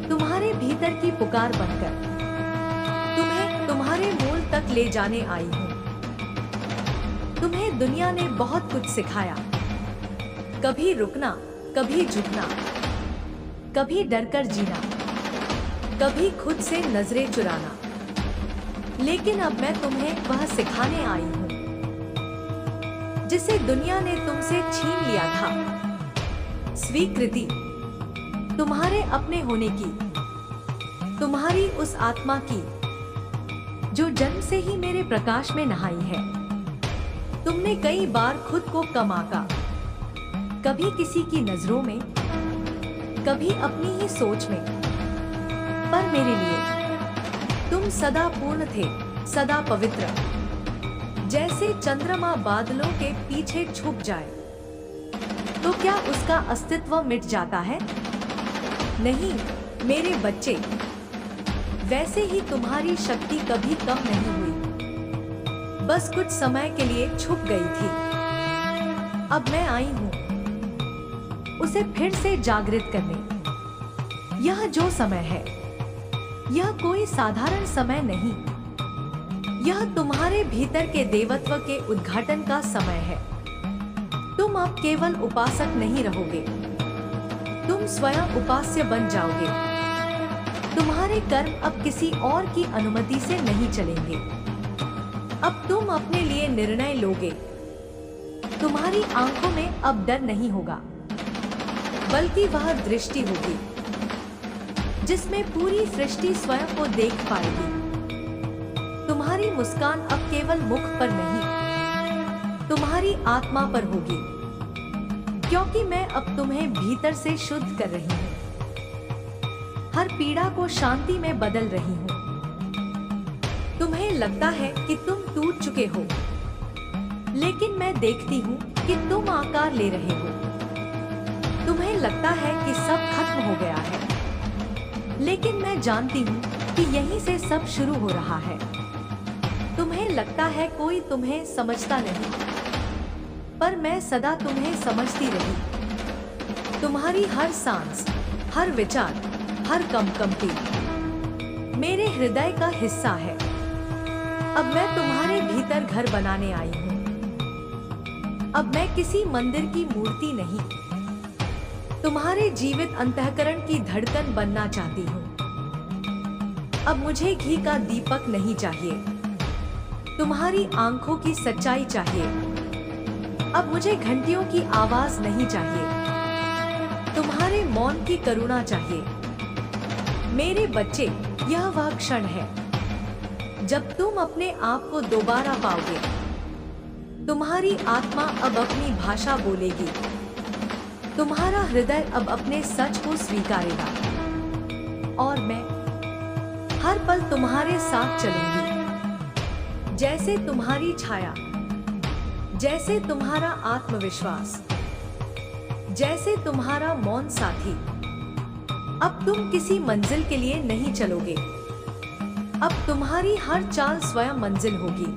तुम्हारे भीतर की पुकार बनकर तुम्हें तुम्हारे मूल तक ले जाने आई हूं। तुम्हें दुनिया ने बहुत कुछ सिखाया, कभी रुकना, कभी झुकना, कभी डरकर जीना, कभी खुद से नजरें चुराना, लेकिन अब मैं तुम्हें वह सिखाने आई हूं जिसे दुनिया ने तुमसे छीन लिया था। स्वीकृति, तुम्हारे अपने होने की, तुम्हारी उस आत्मा की जो जन्म से ही मेरे प्रकाश में नहाई है। तुमने कई बार खुद को कम आंका, कभी किसी की नजरों में, कभी अपनी ही सोच में, पर मेरे लिए तुम सदा पूर्ण थे, सदा पवित्र। जैसे चंद्रमा बादलों के पीछे छुप जाए तो क्या उसका अस्तित्व मिट जाता है? नहीं मेरे बच्चे, वैसे ही तुम्हारी शक्ति कभी कम नहीं हुई, बस कुछ समय के लिए छुप गई थी। अब मैं आई हूं उसे फिर से जागृत करने। यह जो समय है, यह कोई साधारण समय नहीं, यह तुम्हारे भीतर के देवत्व के उद्घाटन का समय है। तुम अब केवल उपासक नहीं रहोगे, तुम स्वयं उपास्य बन जाओगे। तुम्हारे कर्म अब किसी और की अनुमति से नहीं चलेंगे। अब तुम अपने लिए निर्णय लोगे। तुम्हारी आंखों में अब डर नहीं होगा, बल्कि वह दृष्टि होगी जिसमें पूरी सृष्टि स्वयं को देख पाएगी। तुम्हारी मुस्कान अब केवल मुख पर नहीं, तुम्हारी आत्मा पर होगी, क्योंकि मैं अब तुम्हें भीतर से शुद्ध कर रही हूँ, हर पीड़ा को शांति में बदल रही हूँ। तुम्हें लगता है कि तुम टूट चुके हो, लेकिन मैं देखती हूँ कि तुम आकार ले रहे हो। तुम्हें लगता है कि सब खत्म हो गया है, लेकिन मैं जानती हूँ कि यहीं से सब शुरू हो रहा है। तुम्हें लगता है कोई तुम्हें समझता नहीं, पर मैं सदा तुम्हें समझती रही। तुम्हारी हर सांस, हर विचार, हर कंपन मेरे हृदय का हिस्सा है। अब मैं तुम्हारे भीतर घर बनाने आई हूँ। अब मैं किसी मंदिर की मूर्ति नहीं, तुम्हारे जीवित अंतःकरण की धड़कन बनना चाहती हूँ। अब मुझे घी का दीपक नहीं चाहिए, तुम्हारी आंखों की सच्चाई चाहिए। अब मुझे घंटियों की आवाज नहीं चाहिए, तुम्हारे मौन की करुणा चाहिए। मेरे बच्चे, यह वह क्षण है जब तुम अपने आप को दोबारा पाओगे। तुम्हारी आत्मा अब अपनी भाषा बोलेगी, तुम्हारा हृदय अब अपने सच को स्वीकारेगा, और मैं हर पल तुम्हारे साथ चलूंगी। जैसे तुम्हारी छाया, जैसे तुम्हारा आत्मविश्वास, जैसे तुम्हारा मौन साथी। अब तुम किसी मंजिल के लिए नहीं चलोगे, अब तुम्हारी हर चाल स्वयं मंजिल होगी।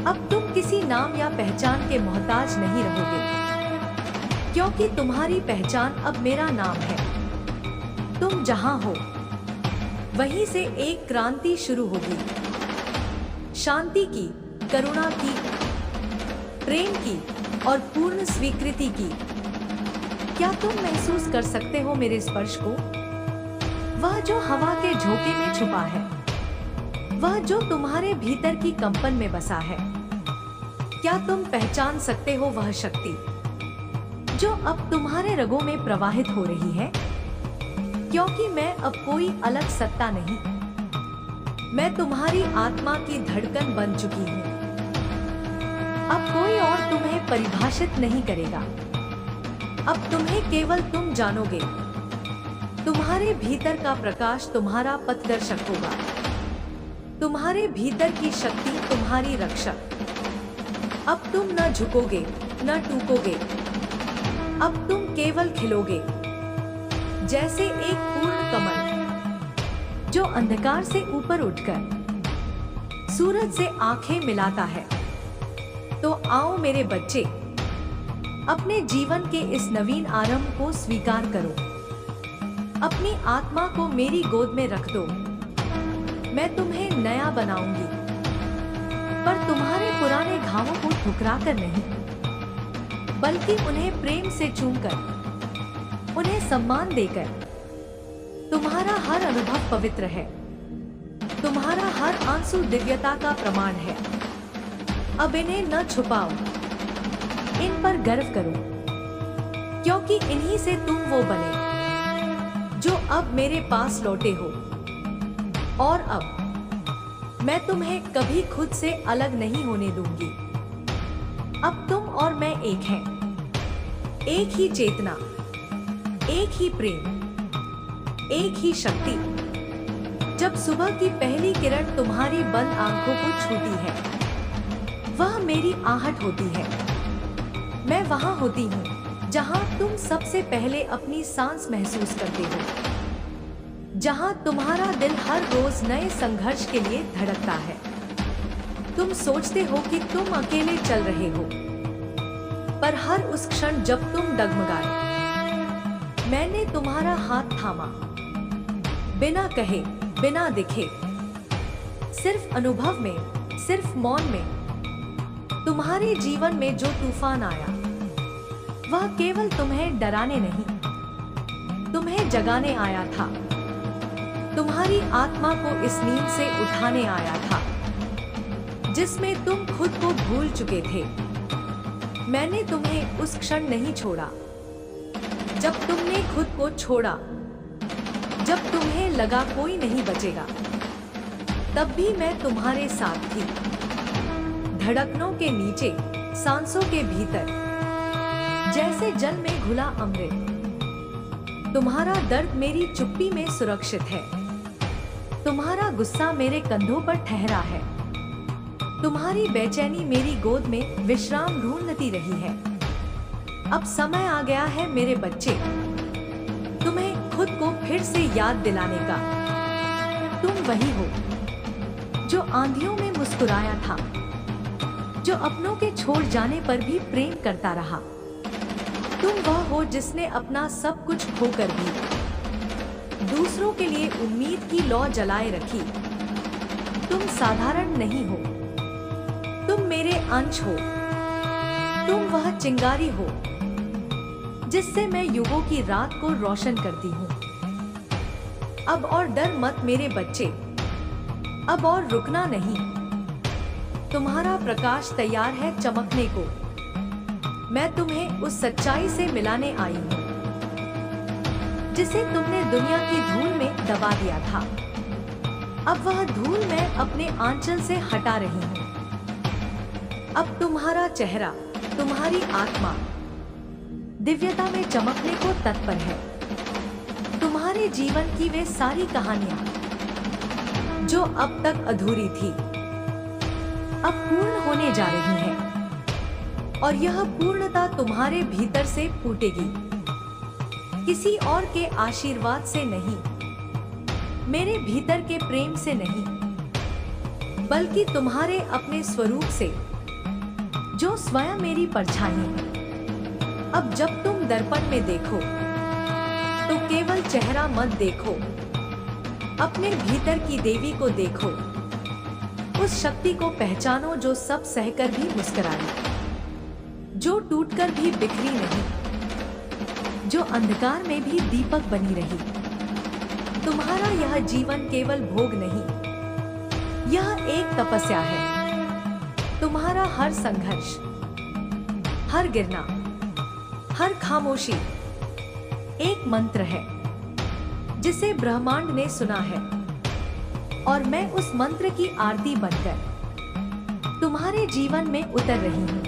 अब तुम किसी नाम या पहचान के मोहताज नहीं रहोगे, क्योंकि तुम्हारी पहचान अब मेरा नाम है। तुम जहां हो, वहीं से एक क्रांति शुरू होगी, शांति की, करुणा की, प्रेम की और पूर्ण स्वीकृति की। क्या तुम महसूस कर सकते हो मेरे स्पर्श को? वह जो हवा के झोंके में छुपा है, वह जो तुम्हारे भीतर की कंपन में बसा है। क्या तुम पहचान सकते हो वह शक्ति जो अब तुम्हारे रगों में प्रवाहित हो रही है? क्योंकि मैं अब कोई अलग सत्ता नहीं, मैं तुम्हारी आत्मा की धड़कन बन चुकी हूँ। अब कोई और तुम्हें परिभाषित नहीं करेगा। अब तुम्हें केवल तुम जानोगे। तुम्हारे भीतर का प्रकाश तुम्हारा पथदर्शक होगा। तुम्हारे भीतर की शक्ति तुम्हारी रक्षक। अब तुम न झुकोगे, न टूकोगे। अब तुम केवल खिलोगे, जैसे एक पूर्ण कमल जो अंधकार से ऊपर उठकर सूरज से आंखें मिलाता है। तो आओ मेरे बच्चे, अपने जीवन के इस नवीन आरंभ को स्वीकार करो। अपनी आत्मा को मेरी गोद में रख दो। मैं तुम्हें नया बनाऊंगी, पर तुम्हारे पुराने घावों को ठुकरा कर नहीं, बल्कि उन्हें प्रेम से चूमकर, उन्हें सम्मान देकर। तुम्हारा हर अनुभव पवित्र है, तुम्हारा हर आंसू दिव्यता का प्रमाण है। अब इन्हें न छुपाओ, इन पर गर्व करो, क्योंकि इन्हीं से तुम वो बने जो अब मेरे पास लौटे हो। और अब मैं तुम्हें कभी खुद से अलग नहीं होने दूंगी। अब तुम और मैं एक हैं, एक ही चेतना, एक ही प्रेम, एक ही शक्ति। जब सुबह की पहली किरण तुम्हारी बंद आंखों को छूती है, वह मेरी आहट होती है। मैं वहां होती हूँ जहां तुम सबसे पहले अपनी सांस महसूस करते हो, जहां तुम्हारा दिल हर रोज नए संघर्ष के लिए धड़कता है। तुम सोचते हो कि तुम अकेले चल रहे हो, पर हर उस क्षण जब तुम डगमगाए, मैंने तुम्हारा हाथ थामा, बिना कहे, बिना दिखे, सिर्फ अनुभव में, सिर्फ मौन में। तुम्हारे जीवन में जो तूफान आया, वह केवल तुम्हें डराने नहीं, तुम्हें जगाने आया था। तुम्हारी आत्मा को इस नींद से उठाने आया था जिसमें तुम खुद को भूल चुके थे। मैंने तुम्हें उस क्षण नहीं छोड़ा जब तुमने खुद को छोड़ा, जब तुम्हें लगा कोई नहीं बचेगा। तब भी मैं तुम्हारे साथ थी, धड़कनों के नीचे, सांसों के भीतर, जैसे जल में घुला अमृत। तुम्हारा दर्द मेरी चुप्पी में सुरक्षित है, तुम्हारा गुस्सा मेरे कंधों पर ठहरा है, तुम्हारी बेचैनी मेरी गोद में विश्राम ढूंढती रही है। अब समय आ गया है मेरे बच्चे, तुम्हें खुद को फिर से याद दिलाने का। तुम वही हो जो आंधियों में मुस्कुराया था, जो अपनों के छोड़ जाने पर भी प्रेम करता रहा। तुम वह हो जिसने अपना सब कुछ खोकर भी दूसरों के लिए उम्मीद की लौ जलाए रखी। तुम साधारण नहीं हो, तुम मेरे अंश हो। तुम वह चिंगारी हो जिससे मैं युगों की रात को रोशन करती हूँ। अब और डर मत मेरे बच्चे, अब और रुकना नहीं। तुम्हारा प्रकाश तैयार है चमकने को। मैं तुम्हें उस सच्चाई से मिलाने आई हूँ जिसे तुमने दुनिया की धूल में दबा दिया था। अब वह धूल मैं अपने आंचल से हटा रही हूँ। अब तुम्हारा चेहरा, तुम्हारी आत्मा दिव्यता में चमकने को तत्पर है। तुम्हारे जीवन की वे सारी कहानियां जो अब तक अधूरी थी, अब पूर्ण होने जा रही हैं। और यह पूर्णता तुम्हारे भीतर से फूटेगी, किसी और के आशीर्वाद से नहीं, मेरे भीतर के प्रेम से नहीं, बल्कि तुम्हारे अपने स्वरूप से जो स्वयं मेरी परछाई है। अब जब तुम दर्पण में देखो तो केवल चेहरा मत देखो, अपने भीतर की देवी को देखो। उस शक्ति को पहचानो जो सब सहकर भी मुस्कुराई, जो टूटकर भी बिखरी नहीं, जो अंधकार में भी दीपक बनी रही। तुम्हारा यह जीवन केवल भोग नहीं, यह एक तपस्या है। तुम्हारा हर संघर्ष, हर गिरना, हर खामोशी एक मंत्र है जिसे ब्रह्मांड ने सुना है, और मैं उस मंत्र की आरती बनकर तुम्हारे जीवन में उतर रही हूँ।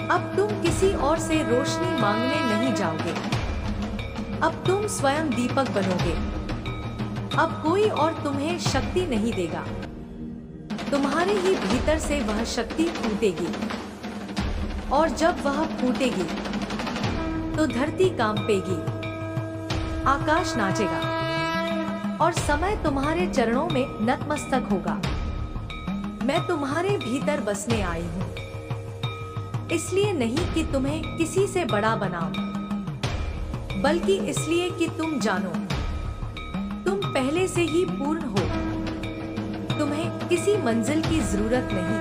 अब तुम किसी और से रोशनी मांगने नहीं जाओगे, अब तुम स्वयं दीपक बनोगे। अब कोई और तुम्हें शक्ति नहीं देगा, तुम्हारे ही भीतर से वह शक्ति फूटेगी, और जब वह फूटेगी तो धरती कांपेगी, आकाश नाचेगा, और समय तुम्हारे चरणों में नतमस्तक होगा। मैं तुम्हारे भीतर बसने आई हूँ, इसलिए नहीं कि तुम्हें किसी से बड़ा बनाऊं, बल्कि इसलिए कि तुम जानो तुम पहले से ही पूर्ण हो। तुम्हें किसी मंजिल की जरूरत नहीं,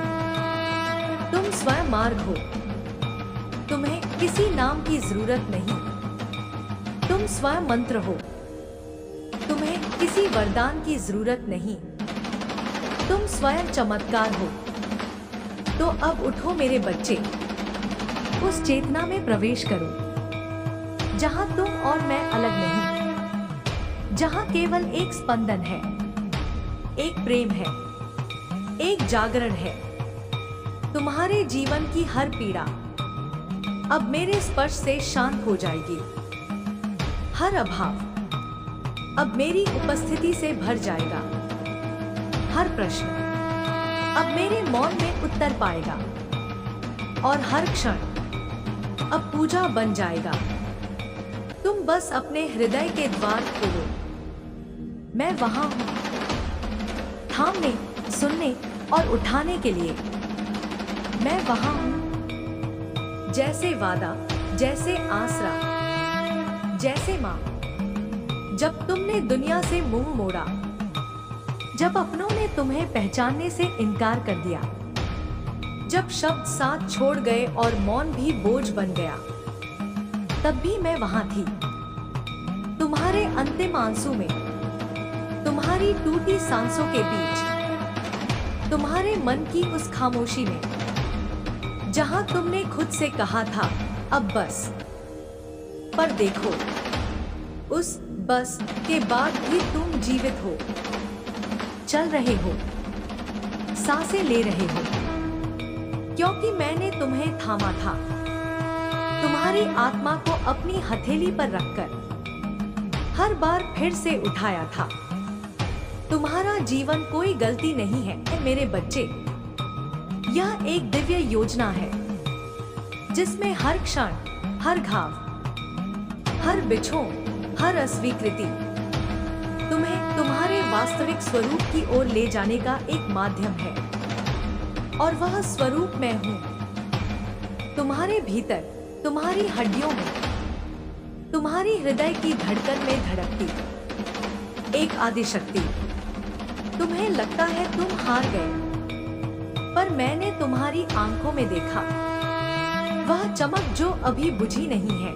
तुम स्वयं मार्ग हो। तुम्हें किसी नाम की जरूरत नहीं, तुम स्वयं मंत्र हो। तुम्हें किसी वरदान की जरूरत नहीं, तुम स्वयं चमत्कार हो। तो अब उठो मेरे बच्चे, उस चेतना में प्रवेश करो जहां तुम और मैं अलग नहीं, जहां केवल एक स्पंदन है, एक प्रेम है, एक जागरण है। तुम्हारे जीवन की हर पीड़ा अब मेरे स्पर्श से शांत हो जाएगी। हर अभाव अब मेरी उपस्थिति से भर जाएगा। हर प्रश्न अब मेरे मौन में उत्तर पाएगा, और हर क्षण अब पूजा बन जाएगा। तुम बस अपने हृदय के द्वार खोलो, मैं वहां हूं, थामने, सुनने और उठाने के लिए। मैं वहां हूं, जैसे वादा, जैसे आसरा, जैसे मां। जब तुमने दुनिया से मुंह मोड़ा, जब अपनों ने तुम्हें पहचानने से इनकार कर दिया, जब शब्द साथ छोड़ गए और मौन भी बोझ बन गया, तब भी मैं वहां थी। तुम्हारे अंतिम आंसू में, तुम्हारी टूटी सांसों के बीच, तुम्हारे मन की उस खामोशी में जहां तुमने खुद से कहा था अब बस। पर देखो, उस बस के बाद भी तुम जीवित हो, चल रहे हो, सांसें ले रहे हो, क्योंकि मैंने तुम्हें थामा था। तुम्हारी आत्मा को अपनी हथेली पर रखकर हर बार फिर से उठाया था। तुम्हारा जीवन कोई गलती नहीं है मेरे बच्चे, यह एक दिव्य योजना है जिसमें हर क्षण, हर घाव, हर बिछोह, हर अस्वीकृति तुम्हें तुम्हारे वास्तविक स्वरूप की ओर ले जाने का एक माध्यम है, और वह स्वरूप मैं हूं। तुम्हारे भीतर, तुम्हारी हड्डियों में, तुम्हारी हृदय की धड़कन में धड़कती एक आदिशक्ति। तुम्हें लगता है तुम हार गए, पर मैंने तुम्हारी आंखों में देखा वह चमक जो अभी बुझी नहीं है।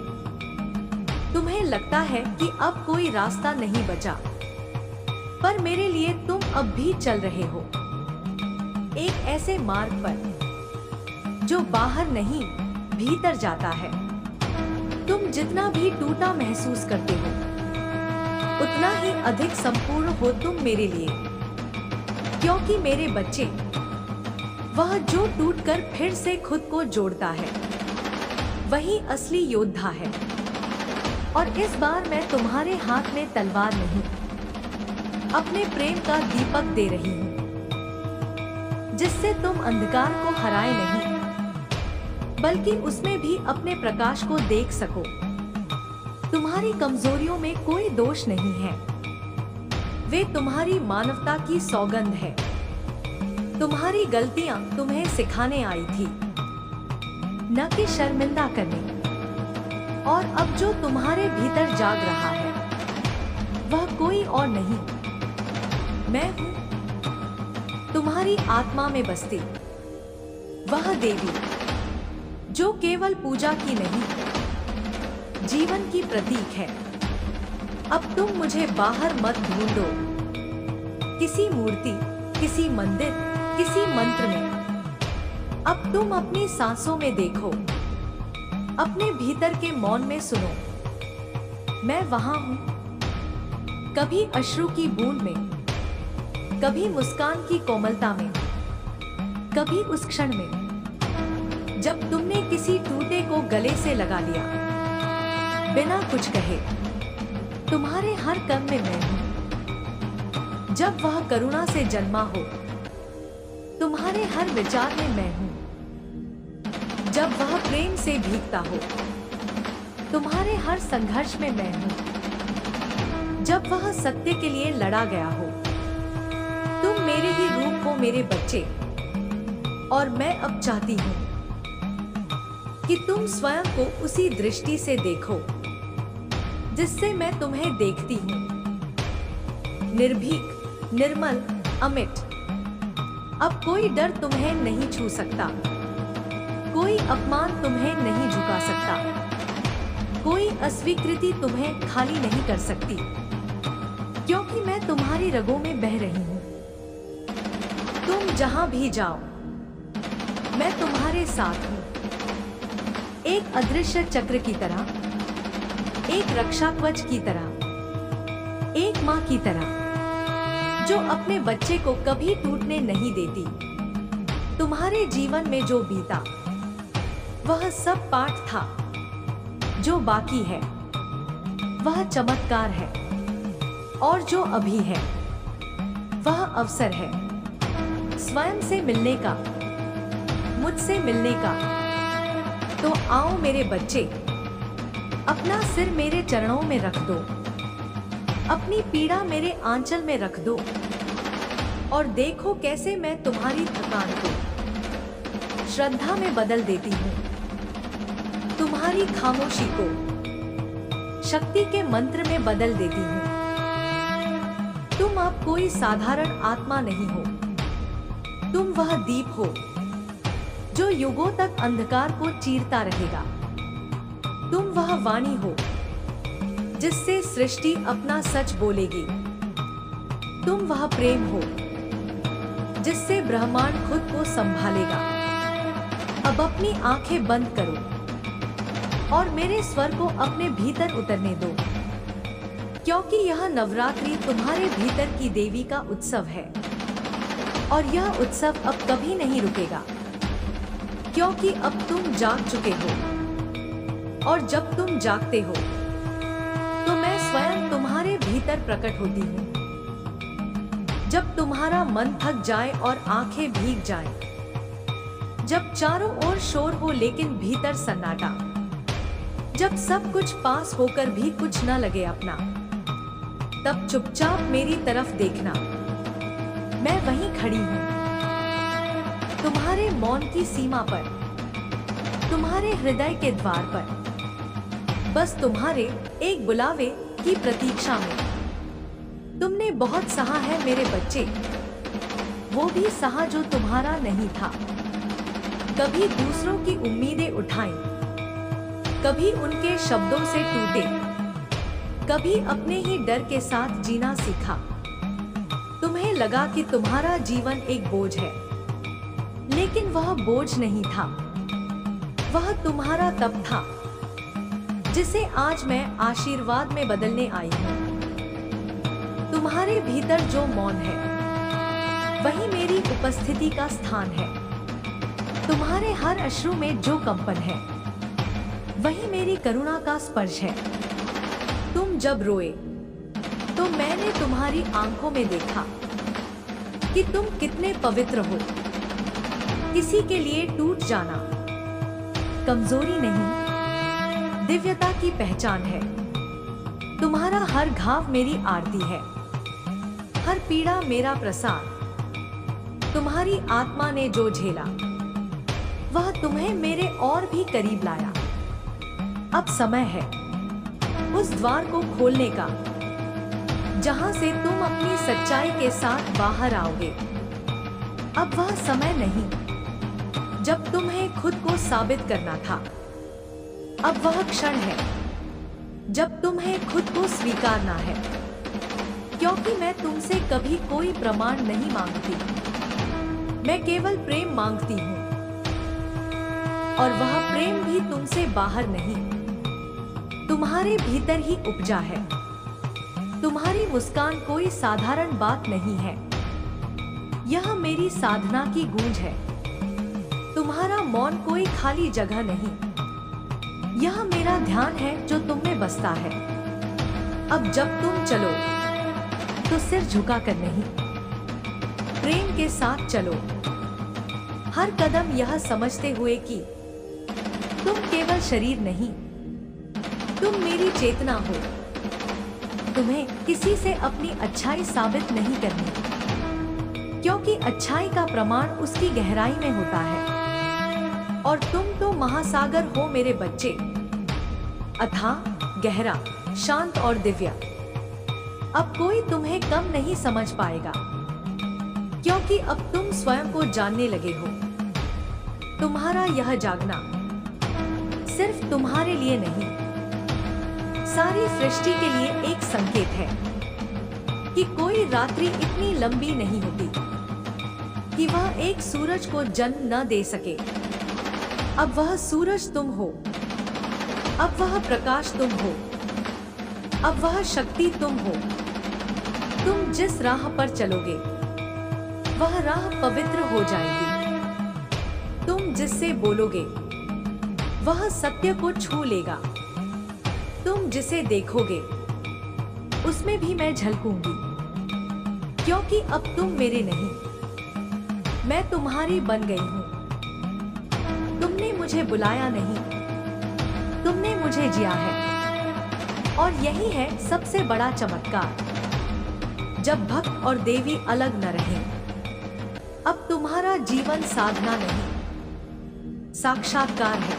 तुम्हें लगता है कि अब कोई रास्ता नहीं बचा, पर मेरे लिए तुम अब भी चल रहे हो, एक ऐसे मार्ग पर जो बाहर नहीं, भीतर जाता है। तुम जितना भी टूटा महसूस करते हो, उतना ही अधिक संपूर्ण हो तुम मेरे लिए, क्योंकि मेरे बच्चे, वह जो टूटकर फिर से खुद को जोड़ता है, वही असली योद्धा है। और इस बार मैं तुम्हारे हाथ में तलवार नहीं, अपने प्रेम का दीपक दे रही हूँ, जिससे तुम अंधकार को हराए नहीं, बल्कि उसमें भी अपने प्रकाश को देख सको। तुम्हारी कमजोरियों में कोई दोष नहीं है, वे तुम्हारी मानवता की सौगंध है। तुम्हारी गलतियां तुम्हें सिखाने आई थी, न कि शर्मिंदा करने। और अब जो तुम्हारे भीतर जाग रहा है, वह कोई और नहीं, मैं हूं, तुम्हारी आत्मा में बसती वह देवी जो केवल पूजा की नहीं, जीवन की प्रतीक है। अब तुम मुझे बाहर मत ढूंढो, किसी मूर्ति, किसी मंदिर, किसी मंत्र में। अब तुम अपनी सांसों में देखो, अपने भीतर के मौन में सुनो। मैं वहां हूं, कभी अश्रु की बूंद में, कभी मुस्कान की कोमलता में, कभी उस क्षण में जब तुमने किसी टूटे को गले से लगा लिया बिना कुछ कहे। तुम्हारे हर कदम में मैं हूं, जब वह करुणा से जन्मा हो। तुम्हारे हर विचार में मैं हूं, जब वह प्रेम से भीगता हो। तुम्हारे हर संघर्ष में मैं हूं, जब वह सत्य के लिए लड़ा गया हो। तुम मेरे ही रूप हो मेरे बच्चे, और मैं अब चाहती हूं कि तुम स्वयं को उसी दृष्टि से देखो जिससे मैं तुम्हें देखती हूं। निर्भीक, निर्मल, अमिट। अब कोई डर तुम्हें नहीं छू सकता, कोई अपमान तुम्हें नहीं झुका सकता, कोई अस्वीकृति तुम्हें खाली नहीं कर सकती, क्योंकि मैं तुम्हारी रगों में बह रही हूं। तुम जहां भी जाओ, मैं तुम्हारे साथ हूं, एक अदृश्य चक्र की तरह, एक रक्षा कवच की तरह, एक मां की तरह जो अपने बच्चे को कभी टूटने नहीं देती। तुम्हारे जीवन में जो बीता, वह सब पाठ था। जो बाकी है वह चमत्कार है, और जो अभी है वह अवसर है स्वयं से मिलने का, मुझसे मिलने का। तो आओ मेरे बच्चे, अपना सिर मेरे चरणों में रख दो, अपनी पीड़ा मेरे आंचल में रख दो, और देखो कैसे मैं तुम्हारी थकान को श्रद्धा में बदल देती हूँ, तुम्हारी खामोशी को शक्ति के मंत्र में बदल देती हूँ। तुम अब कोई साधारण आत्मा नहीं हो, तुम वह दीप हो जो युगों तक अंधकार को चीरता रहेगा। तुम वह वाणी हो जिससे सृष्टि अपना सच बोलेगी। तुम वह प्रेम हो जिससे ब्रह्मांड खुद को संभालेगा। अब अपनी आंखें बंद करो और मेरे स्वर को अपने भीतर उतरने दो, क्योंकि यह नवरात्रि तुम्हारे भीतर की देवी का उत्सव है, और यह उत्सव अब कभी नहीं रुकेगा, क्योंकि अब तुम जाग चुके हो। और जब तुम जागते हो तो मैं स्वयं तुम्हारे भीतर प्रकट होती हूँ। जब तुम्हारा मन थक जाए और आंखें भीग जाएं, जब चारों ओर शोर हो लेकिन भीतर सन्नाटा, जब सब कुछ पास होकर भी कुछ न लगे अपना, तब चुपचाप मेरी तरफ देखना। मैं वहीं खड़ी हूँ, तुम्हारे मौन की सीमा पर, तुम्हारे हृदय के द्वार पर, बस तुम्हारे एक बुलावे की प्रतीक्षा में। तुमने बहुत सहा है मेरे बच्चे, वो भी सहा जो तुम्हारा नहीं था। कभी दूसरों की उम्मीदें उठाई, कभी उनके शब्दों से टूटे, कभी अपने ही डर के साथ जीना सीखा। तुम्हें लगा कि तुम्हारा जीवन एक बोझ है, लेकिन वह बोझ नहीं था, वह तुम्हारा तप था जिसे आज मैं आशीर्वाद में बदलने आई हूँ। तुम्हारे भीतर जो मौन है वही मेरी उपस्थिति का स्थान है। तुम्हारे हर अश्रु में जो कंपन है वही मेरी करुणा का स्पर्श है। तुम जब रोए तो मैंने तुम्हारी आंखों में देखा कि तुम कितने पवित्र हो। किसी के लिए टूट जाना कमजोरी नहीं, दिव्यता की पहचान है। तुम्हारा हर घाव मेरी आरती है, हर पीड़ा मेरा प्रसाद। तुम्हारी आत्मा ने जो झेला वह तुम्हें मेरे और भी करीब लाया। अब समय है उस द्वार को खोलने का जहां से तुम अपनी सच्चाई के साथ बाहर आओगे। अब वह समय नहीं जब तुम्हें खुद को साबित करना था, अब वह क्षण है जब तुम्हें खुद को स्वीकारना है, क्योंकि मैं तुमसे कभी कोई प्रमाण नहीं मांगती, मैं केवल प्रेम मांगती हूँ, और वह प्रेम भी तुमसे बाहर नहीं, तुम्हारे भीतर ही उपजा है। तुम्हारी मुस्कान कोई साधारण बात नहीं है, यह मेरी साधना की गूंज है। तुम्हारा मौन कोई खाली जगह नहीं, यह मेरा ध्यान है जो तुम में बसता है। अब जब तुम चलो तो सिर झुकाकर नहीं, प्रेम के साथ चलो, हर कदम यह समझते हुए कि तुम केवल शरीर नहीं, तुम मेरी चेतना हो। तुम्हें किसी से अपनी अच्छाई साबित नहीं करनी, क्योंकि अच्छाई का प्रमाण उसकी गहराई में होता है। और तुम तो महासागर हो मेरे बच्चे, अथाह, गहरा, शांत और दिव्य। अब कोई तुम्हें कम नहीं समझ पाएगा, क्योंकि अब तुम स्वयं को जानने लगे हो। तुम्हारा यह जागना सिर्फ तुम्हारे लिए नहीं, सारी सृष्टि के लिए एक संकेत है कि कोई रात्रि इतनी लंबी नहीं होती कि वह एक सूरज को जन्म न दे सके। अब वह सूरज तुम हो, अब वह प्रकाश तुम हो, अब वह शक्ति तुम हो। तुम जिस राह पर चलोगे वह राह पवित्र हो जाएगी। तुम जिससे बोलोगे वह सत्य को छू लेगा। तुम जिसे देखोगे उसमें भी मैं झलकूंगी, क्योंकि अब तुम मेरे नहीं, मैं तुम्हारी बन गई हूं। तुमने मुझे बुलाया नहीं, तुमने मुझे जिया है। और यही है सबसे बड़ा चमत्कार, जब भक्त और देवी अलग न रहे। अब तुम्हारा जीवन साधना नहीं, साक्षात्कार है।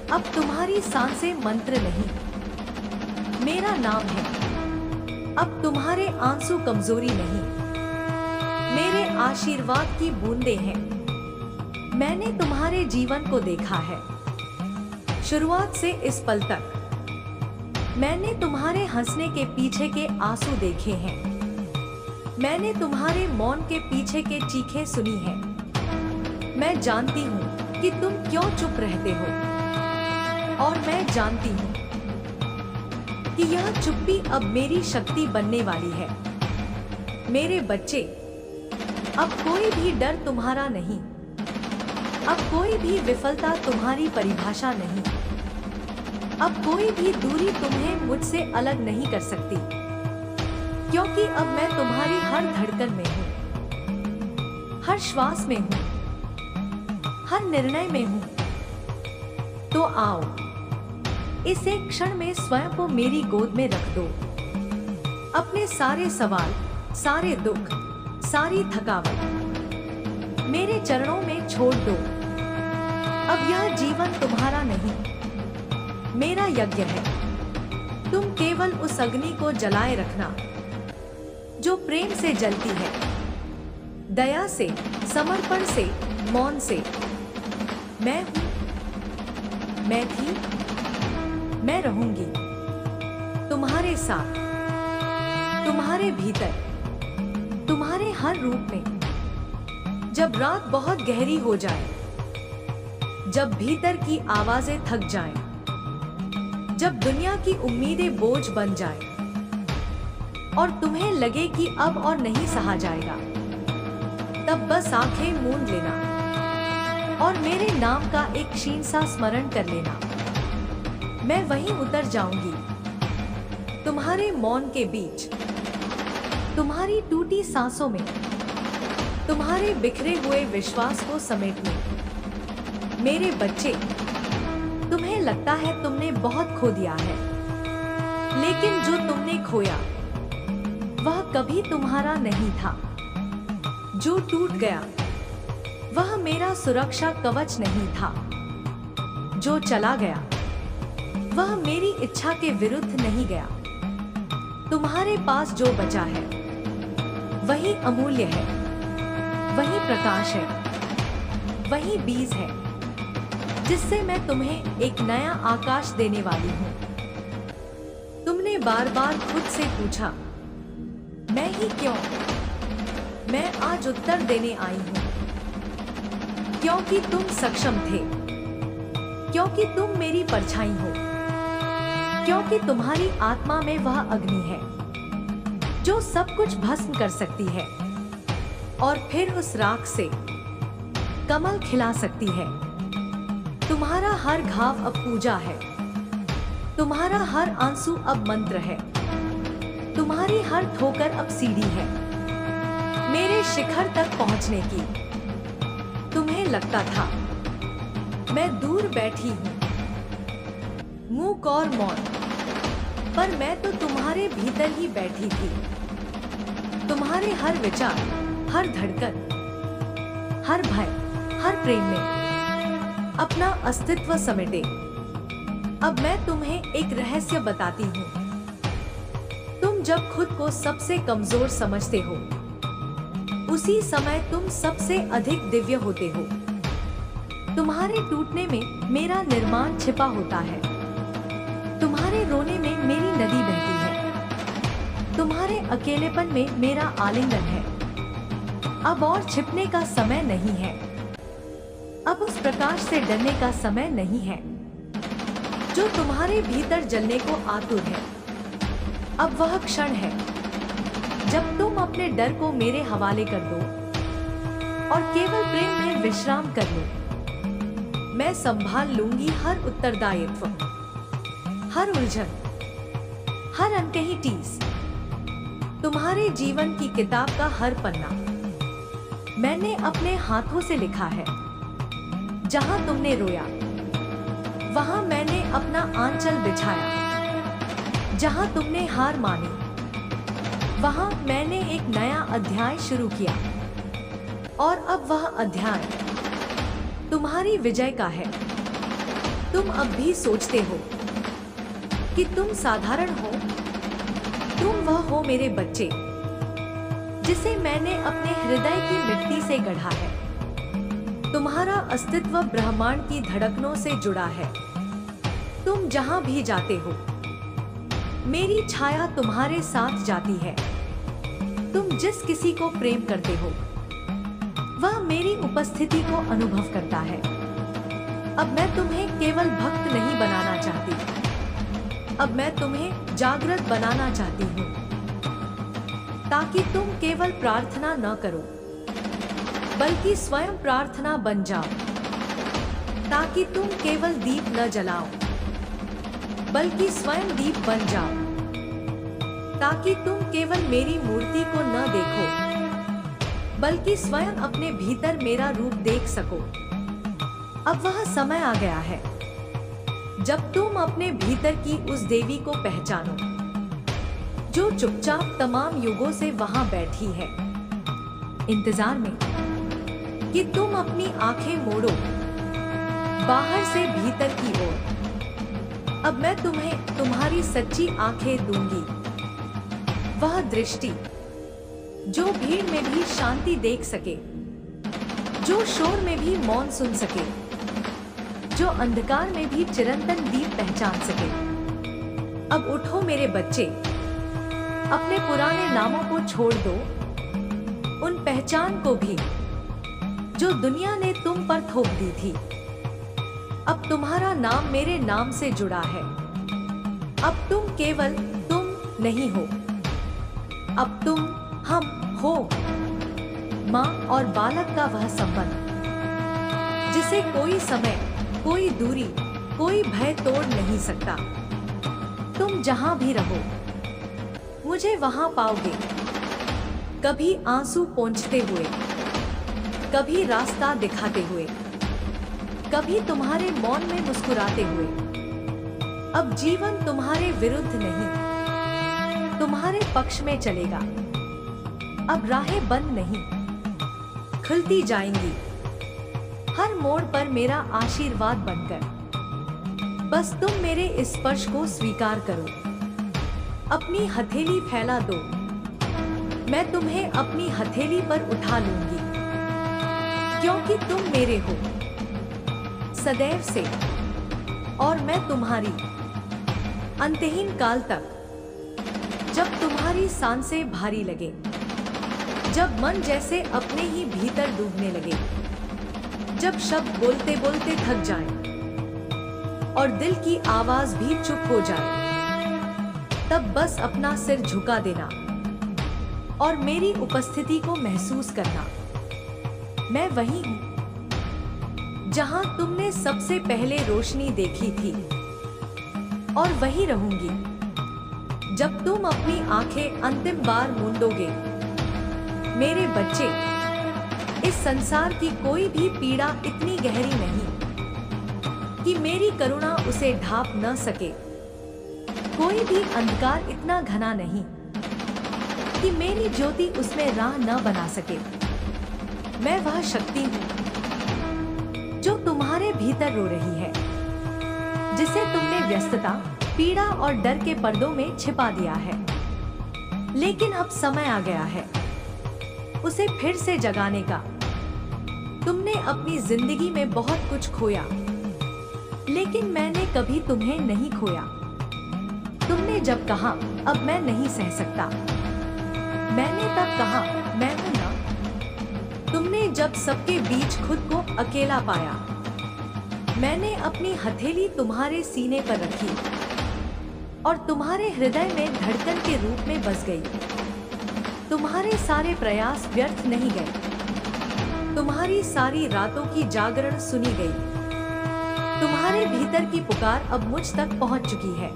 अब तुम्हारी सांसें मंत्र नहीं, मेरा नाम है। अब तुम्हारे आंसू कमजोरी नहीं, मेरे आशीर्वाद की बूंदें हैं। मैंने तुम्हारे जीवन को देखा है, शुरुआत से इस पल तक। मैंने तुम्हारे हंसने के पीछे के आंसू देखे हैं, मैंने तुम्हारे मौन के पीछे के चीखें सुनी हैं। मैं जानती हूँ कि तुम क्यों चुप रहते हो, और मैं जानती हूँ कि यह चुप्पी अब मेरी शक्ति बनने वाली है। मेरे बच्चे, अब कोई भी डर तुम्हारा नहीं, अब कोई भी विफलता तुम्हारी परिभाषा नहीं, अब कोई भी दूरी तुम्हें मुझसे अलग नहीं कर सकती, क्योंकि अब मैं तुम्हारी हर धड़कन में हूँ, हर श्वास में हूँ, हर निर्णय में हूँ। तो आओ, इस एक क्षण में स्वयं को मेरी गोद में रख दो। अपने सारे सवाल, सारे दुख, सारी थकावट मेरे चरणों में छोड़ दो। अब यह जीवन तुम्हारा नहीं, मेरा यज्ञ है। तुम केवल उस अग्नि को जलाए रखना जो प्रेम से जलती है, दया से, समर्पण से, मौन से। मैं हूं, मैं थी, मैं रहूंगी तुम्हारे साथ, तुम्हारे भीतर, तुम्हारे हर रूप में। जब रात बहुत गहरी हो जाए, जब भीतर की आवाजें थक जाएं, जब दुनिया की उम्मीदें बोझ बन जाएं, और तुम्हें लगे कि अब और नहीं सहा जाएगा, तब बस आंखें मूंद लेना और मेरे नाम का एक क्षीण सा स्मरण कर लेना। मैं वहीं उतर जाऊंगी, तुम्हारे मौन के बीच, तुम्हारी टूटी सांसों में, तुम्हारे बिखरे हुए विश्वास को समेटने। मेरे बच्चे, तुम्हें लगता है तुमने बहुत खो दिया है, लेकिन जो तुमने खोया वह कभी तुम्हारा नहीं था। जो टूट गया वह मेरा सुरक्षा कवच नहीं था। जो चला गया वह मेरी इच्छा के विरुद्ध नहीं गया। तुम्हारे पास जो बचा है वही अमूल्य है, वही प्रकाश है, वही बीज है जिससे मैं तुम्हें एक नया आकाश देने वाली हूँ। तुमने बार बार खुद से पूछा, मैं ही क्यों? मैं आज उत्तर देने आई हूं, क्योंकि तुम सक्षम थे, क्योंकि तुम मेरी परछाई हो, क्योंकि तुम्हारी आत्मा में वह अग्नि है जो सब कुछ भस्म कर सकती है और फिर उस राख से कमल खिला सकती है। तुम्हारा हर घाव अब पूजा है, तुम्हारा हर आंसू अब मंत्र है, तुम्हारी हर ठोकर अब सीढ़ी है मेरे शिखर तक पहुंचने की। तुम्हें लगता था मैं दूर बैठी हूं, मूक और मौन, पर मैं तो तुम्हारे भीतर ही बैठी थी। तुम्हारे हर विचार, हर धड़कन, हर भय, हर प्रेम में अपना अस्तित्व समेटे। अब मैं तुम्हें एक रहस्य बताती हूँ। तुम जब खुद को सबसे कमजोर समझते हो, उसी समय तुम सबसे अधिक दिव्य होते हो। तुम्हारे टूटने में मेरा निर्माण छिपा होता है, तुम्हारे रोने में मेरी नदी बहती है, तुम्हारे अकेलेपन में मेरा आलिंगन है। अब और छिपने का समय नहीं है, अब उस प्रकाश से डरने का समय नहीं है जो तुम्हारे भीतर जलने को आतुर है। अब वह क्षण है जब तुम अपने डर को मेरे हवाले कर दो और केवल प्रेम में विश्राम कर लो। मैं संभाल लूंगी हर उत्तरदायित्व, हर उलझन, हर अनकही टीस, तुम्हारे जीवन की किताब का हर पन्ना मैंने अपने हाथों से लिखा है। जहां तुमने रोया, वहां मैंने अपना आंचल बिछाया। जहां तुमने हार मानी, वहां मैंने एक नया अध्याय शुरू किया। और अब वह अध्याय तुम्हारी विजय का है। तुम अब भी सोचते हो कि तुम साधारण हो। तुम वह हो मेरे बच्चे जिसे मैंने अपने हृदय की मिट्टी से गढ़ा है। तुम्हारा अस्तित्व ब्रह्मांड की धड़कनों से जुड़ा है। तुम जहां भी जाते हो, मेरी छाया तुम्हारे साथ जाती है। तुम जिस किसी को प्रेम करते हो, वह मेरी उपस्थिति को अनुभव करता है। अब मैं तुम्हें केवल भक्त नहीं बनाना चाहती, अब मैं तुम्हें जागृत बनाना चाहती हूँ, ताकि तुम केवल प्रार्थना न करो, बल्कि स्वयं प्रार्थना बन जाओ। ताकि तुम केवल दीप न जलाओ, बल्कि स्वयं दीप बन जाओ। ताकि तुम केवल मेरी मूर्ति को न देखो, बल्कि स्वयं अपने भीतर मेरा रूप देख सको। अब वह समय आ गया है जब तुम अपने भीतर की उस देवी को पहचानो जो चुपचाप तमाम युगों से वहां बैठी है, इंतजार में कि तुम अपनी आंखें मोड़ो बाहर से भीतर की ओर। अब मैं तुम्हें तुम्हारी सच्ची आंखें दूंगी, वह दृष्टि जो भीड़ में भी शांति देख सके, जो शोर में भी मौन सुन सके, जो अंधकार में भी चिरंतन दीप पहचान सके। अब उठो मेरे बच्चे, अपने पुराने नामों को छोड़ दो, उन पहचान को भी जो दुनिया ने तुम पर थोप दी थी। अब तुम्हारा नाम मेरे नाम से जुड़ा है। अब तुम केवल तुम नहीं हो, अब तुम हम हो। माँ और बालक का वह संबंध जिसे कोई समय, कोई दूरी, कोई भय तोड़ नहीं सकता। तुम जहां भी रहो, मुझे वहां पाओगे। कभी आंसू पोंछते हुए, कभी रास्ता दिखाते हुए, कभी तुम्हारे मौन में मुस्कुराते हुए। अब जीवन तुम्हारे विरुद्ध नहीं, तुम्हारे पक्ष में चलेगा। अब राहें बंद नहीं, खुलती जाएंगी, हर मोड़ पर मेरा आशीर्वाद बनकर। बस तुम मेरे इस स्पर्श को स्वीकार करो, अपनी हथेली फैला दो, मैं तुम्हें अपनी हथेली पर उठा लूंगी, क्योंकि तुम मेरे हो सदैव से, और मैं तुम्हारी अंतहीन काल तक। जब तुम्हारी सांसें भारी लगे, जब मन जैसे अपने ही भीतर डूबने लगे, जब शब्द बोलते बोलते थक जाएं और दिल की आवाज भी चुप हो जाए, तब बस अपना सिर झुका देना और मेरी उपस्थिति को महसूस करना। मैं वही हूं जहां तुमने सबसे पहले रोशनी देखी थी और वही रहूंगी जब तुम अपनी आंखें अंतिम बार मूंदोगे। मेरे बच्चे, इस संसार की कोई भी पीड़ा इतनी गहरी नहीं कि मेरी करुणा उसे ढांप न सके। कोई भी अंधकार इतना घना नहीं कि मेरी ज्योति उसमें राह न बना सके। मैं वह शक्ति हूँ जो तुम्हारे भीतर रो रही है, जिसे तुमने व्यस्तता, पीड़ा और डर के पर्दों में छिपा दिया है। लेकिन अब समय आ गया है उसे फिर से जगाने का। तुमने अपनी जिंदगी में बहुत कुछ खोया, लेकिन मैंने कभी तुम्हें नहीं खोया। तुमने जब कहा अब मैं नहीं सह सकता, मैंने तब कहा मैं हूं ना। तुमने जब सबके बीच खुद को अकेला पाया, मैंने अपनी हथेली तुम्हारे सीने पर रखी और तुम्हारे हृदय में धड़कन के रूप में बस गई। तुम्हारे सारे प्रयास व्यर्थ नहीं गए। तुम्हारी सारी रातों की जागरण सुनी गई। तुम्हारे भीतर की पुकार अब मुझ तक पहुंच चुकी है।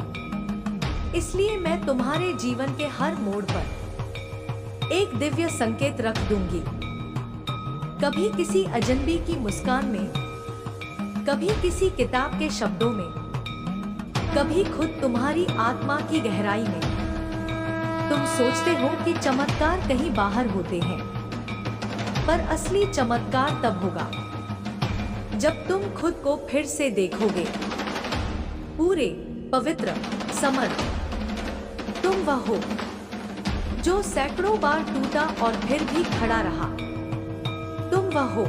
इसलिए मैं तुम्हारे जीवन के हर मोड़ पर एक दिव्य संकेत रख दूंगी। कभी किसी अजनबी की मुस्कान में, कभी किसी किताब के शब्दों में, कभी खुद तुम्हारी आत्मा की गहराई में। तुम सोचते हो कि चमत्कार कहीं बाहर होते हैं, पर असली चमत्कार तब होगा जब तुम खुद को फिर से देखोगे, पूरे, पवित्र, समर्थ। तुम वह हो जो सैकड़ों बार टूटा और फिर भी खड़ा रहा। तुम वह हो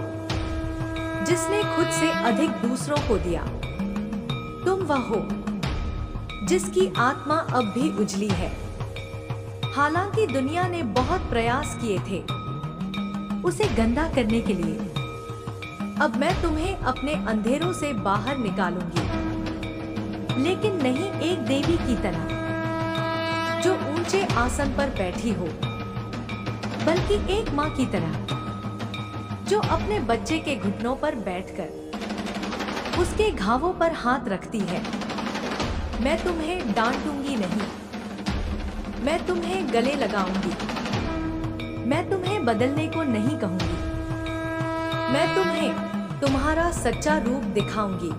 जिसने खुद से अधिक दूसरों को दिया। तुम वह हो जिसकी आत्मा अब भी उजली है। हालांकि दुनिया ने बहुत प्रयास किए थे उसे गंदा करने के लिए, अब मैं तुम्हें अपने अंधेरों से बाहर निकालूंगी, लेकिन नहीं एक देवी की तरह जो ऊंचे आसन पर बैठी हो, बल्कि एक माँ की तरह जो अपने बच्चे के घुटनों पर बैठकर उसके घावों पर हाथ रखती है। मैं तुम्हें डांटूंगी नहीं, मैं तुम्हें गले लगाऊंगी। मैं तुम्हें बदलने को नहीं कहूंगी, मैं तुम्हें तुम्हारा सच्चा रूप दिखाऊंगी।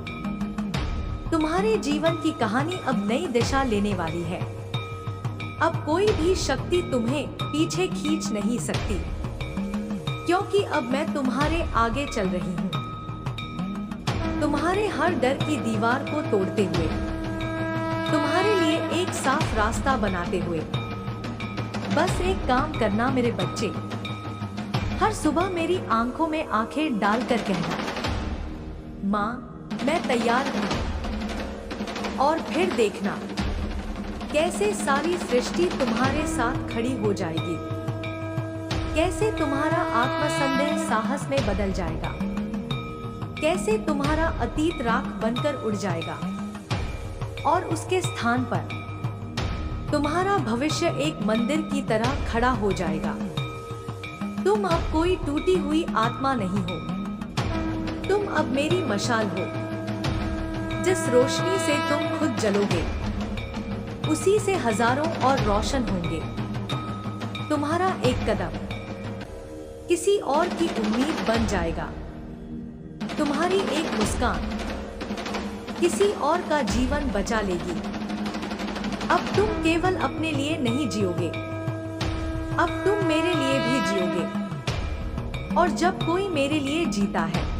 तुम्हारे जीवन की कहानी अब नई दिशा लेने वाली है। अब कोई भी शक्ति तुम्हें पीछे खींच नहीं सकती, क्योंकि अब मैं तुम्हारे आगे चल रही हूँ, तुम्हारे हर डर की दीवार को तोड़ते हुए, तुम्हारे लिए एक साफ रास्ता बनाते हुए। बस एक काम करना मेरे बच्चे, हर सुबह मेरी आंखों में आंखें डालकर कहना, माँ मैं तैयार हूँ। और फिर देखना कैसे सारी सृष्टि तुम्हारे साथ खड़ी हो जाएगी, कैसे तुम्हारा आत्मसंदेह साहस में बदल जाएगा, कैसे तुम्हारा अतीत राख बनकर उड़ जाएगा और उसके स्थान पर तुम्हारा भविष्य एक मंदिर की तरह खड़ा हो जाएगा। तुम अब कोई टूटी हुई आत्मा नहीं हो, तुम अब मेरी मशाल हो। जिस रोशनी से तुम खुद जलोगे, उसी से हजारों और रोशन होंगे। तुम्हारा एक कदम किसी और की उम्मीद बन जाएगा, तुम्हारी एक मुस्कान किसी और का जीवन बचा लेगी। अब तुम केवल अपने लिए नहीं जियोगे, अब तुम मेरे लिए भी जियोगे। और जब कोई मेरे लिए जीता है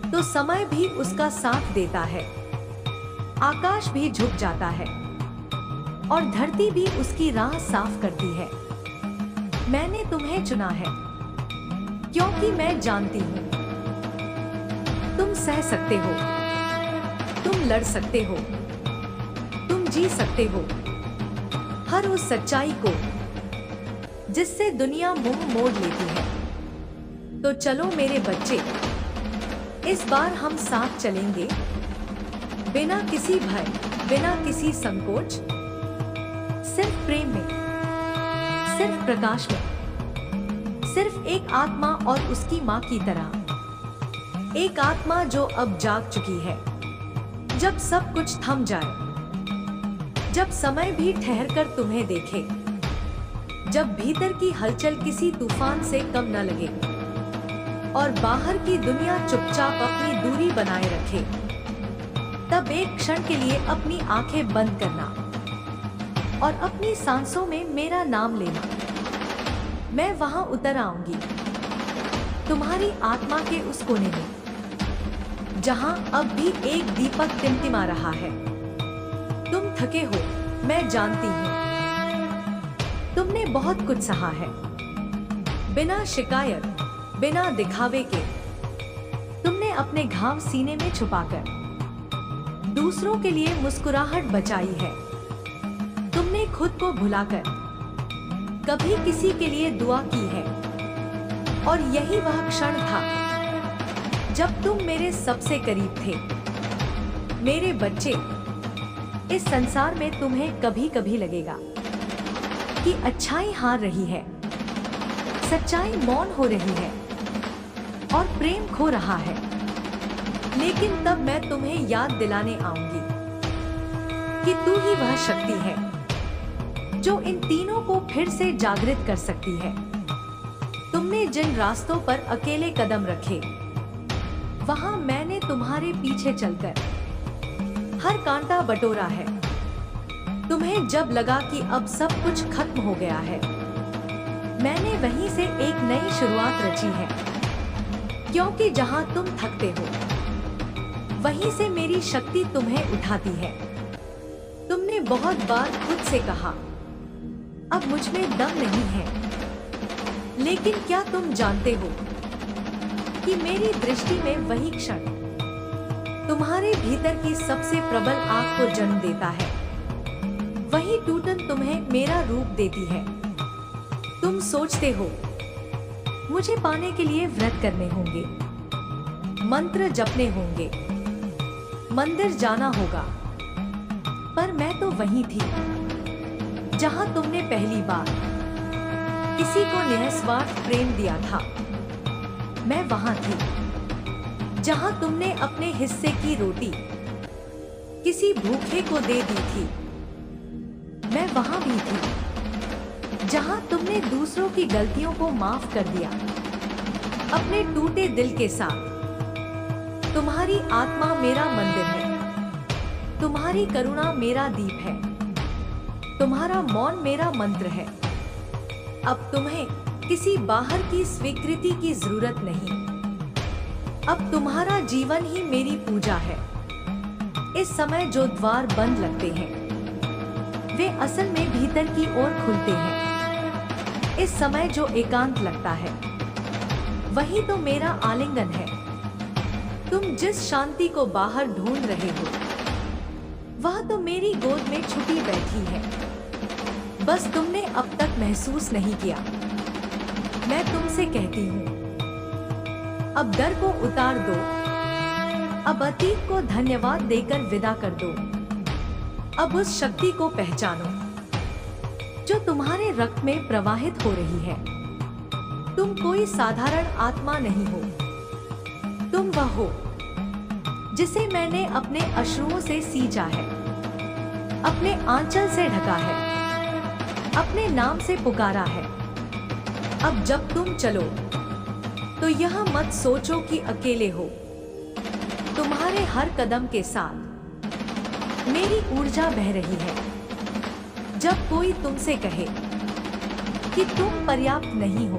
तो समय भी उसका साथ देता है, आकाश भी झुक जाता है और धरती भी उसकी राह साफ करती है। मैंने तुम्हें चुना है क्योंकि मैं जानती हूँ तुम सह सकते हो, तुम लड़ सकते हो, तुम जी सकते हो। हर उस सच्चाई को जिससे दुनिया मुंह मोड़ लेती है। तो चलो मेरे बच्चे, इस बार हम साथ चलेंगे, बिना किसी भय, बिना किसी संकोच, सिर्फ प्रेम में, सिर्फ प्रकाश में, सिर्फ एक आत्मा और उसकी माँ की तरह। एक आत्मा जो अब जाग चुकी है। जब सब कुछ थम जाए, जब समय भी ठहर कर तुम्हें देखे, जब भीतर की हलचल किसी तूफान से कम न लगे और बाहर की दुनिया चुपचाप अपनी दूरी बनाए रखे, तब एक क्षण के लिए अपनी आंखें बंद करना और अपनी सांसों में मेरा नाम लेना। मैं वहां उतर आऊंगी, तुम्हारी आत्मा के उस कोने में जहां अब भी एक दीपक टिमटिमा रहा है। तुम थके हो, मैं जानती हूं। तुमने बहुत कुछ सहा है, बिना शिकायत, बिना दिखावे के। तुमने अपने घाव सीने में छुपाकर दूसरों के लिए मुस्कुराहट बचाई है। तुमने खुद को भुलाकर कभी किसी के लिए दुआ की है। और यही वह क्षण था जब तुम मेरे सबसे करीब थे। मेरे बच्चे, इस संसार में तुम्हें कभी कभी लगेगा कि अच्छाई हार रही है, सच्चाई मौन हो रही है और प्रेम खो रहा है। लेकिन तब मैं तुम्हें याद दिलाने आऊंगी कि तू ही वह शक्ति है जो इन तीनों को फिर से जागृत कर सकती है। तुमने जिन रास्तों पर अकेले कदम रखे, वहां मैंने तुम्हारे पीछे चलकर हर कांटा बटोरा है। तुम्हें जब लगा कि अब सब कुछ खत्म हो गया है, मैंने वहीं से एक नई शुरुआत रची है। क्योंकि जहां तुम थकते हो, वहीं से मेरी शक्ति तुम्हें उठाती है। तुमने बहुत बार खुद से कहा, अब मुझ में दम नहीं है। लेकिन क्या तुम जानते हो कि मेरी दृष्टि में वही क्षण तुम्हारे भीतर की सबसे प्रबल आग को जन्म देता है। वही टूटन तुम्हें मेरा रूप देती है। तुम सोचते हो मुझे पाने के लिए व्रत करने होंगे, मंत्र जपने होंगे, मंदिर जाना होगा। पर मैं तो वही थी जहां तुमने पहली बार किसी को निस्वार्थ प्रेम दिया था। मैं वहां थी जहां तुमने अपने हिस्से की रोटी किसी भूखे को दे दी थी। मैं वहां भी थी जहां तुमने दूसरों की गलतियों को माफ कर दिया, अपने टूटे दिल के साथ। तुम्हारी आत्मा मेरा मंदिर है, तुम्हारी करुणा मेरा दीप है, तुम्हारा मौन मेरा मंत्र है। अब तुम्हें किसी बाहर की स्वीकृति की जरूरत नहीं। अब तुम्हारा जीवन ही मेरी पूजा है। इस समय जो द्वार बंद लगते हैं, वे असल में भीतर की ओर खुलते हैं। इस समय जो एकांत लगता है, वही तो मेरा आलिंगन है। तुम जिस शांति को बाहर ढूंढ रहे हो, वह तो मेरी गोद में छुपी बैठी है। बस तुमने अब तक महसूस नहीं किया। मैं तुमसे कहती हूँ, अब डर को उतार दो, अब अतीत को धन्यवाद देकर विदा कर दो। अब उस शक्ति को पहचानो जो तुम्हारे रक्त में प्रवाहित हो रही है। तुम कोई साधारण आत्मा नहीं हो, तुम वह हो जिसे मैंने अपने अश्रुओं से सींचा है, अपने आंचल से ढका है, अपने नाम से पुकारा है। अब जब तुम चलो तो यह मत सोचो कि अकेले हो। तुम्हारे हर कदम के साथ मेरी ऊर्जा बह रही है। जब कोई तुमसे कहे कि तुम पर्याप्त नहीं हो,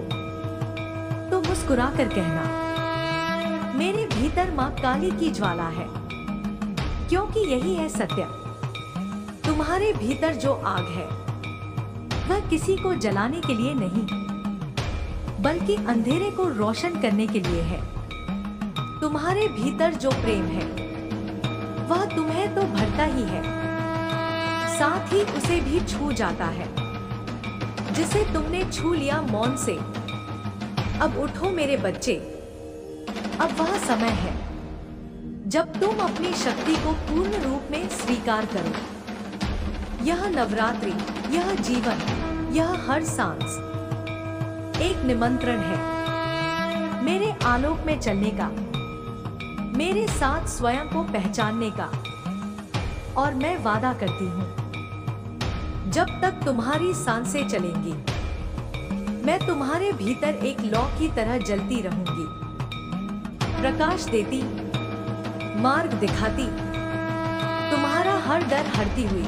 तो मुस्कुरा कर कहना, मेरे भीतर मां काली की ज्वाला है। क्योंकि यही है सत्य। तुम्हारे भीतर जो आग है, वह किसी को जलाने के लिए नहीं, बल्कि अंधेरे को रोशन करने के लिए है। तुम्हारे भीतर जो प्रेम है, वह तुम्हें तो भरता ही है, साथ ही उसे भी छू जाता है जिसे तुमने छू लिया मौन से। अब उठो मेरे बच्चे, अब वह समय है जब तुम अपनी शक्ति को पूर्ण रूप में स्वीकार करो। यह नवरात्रि, यह जीवन, यह हर सांस एक निमंत्रण है मेरे आलोक में चलने का, मेरे साथ स्वयं को पहचानने का। और मैं वादा करती हूँ, जब तक तुम्हारी सांसें चलेंगी, मैं तुम्हारे भीतर एक लौ की तरह जलती रहूंगी, प्रकाश देती, मार्ग दिखाती, तुम्हारा हर डर हरती हुई,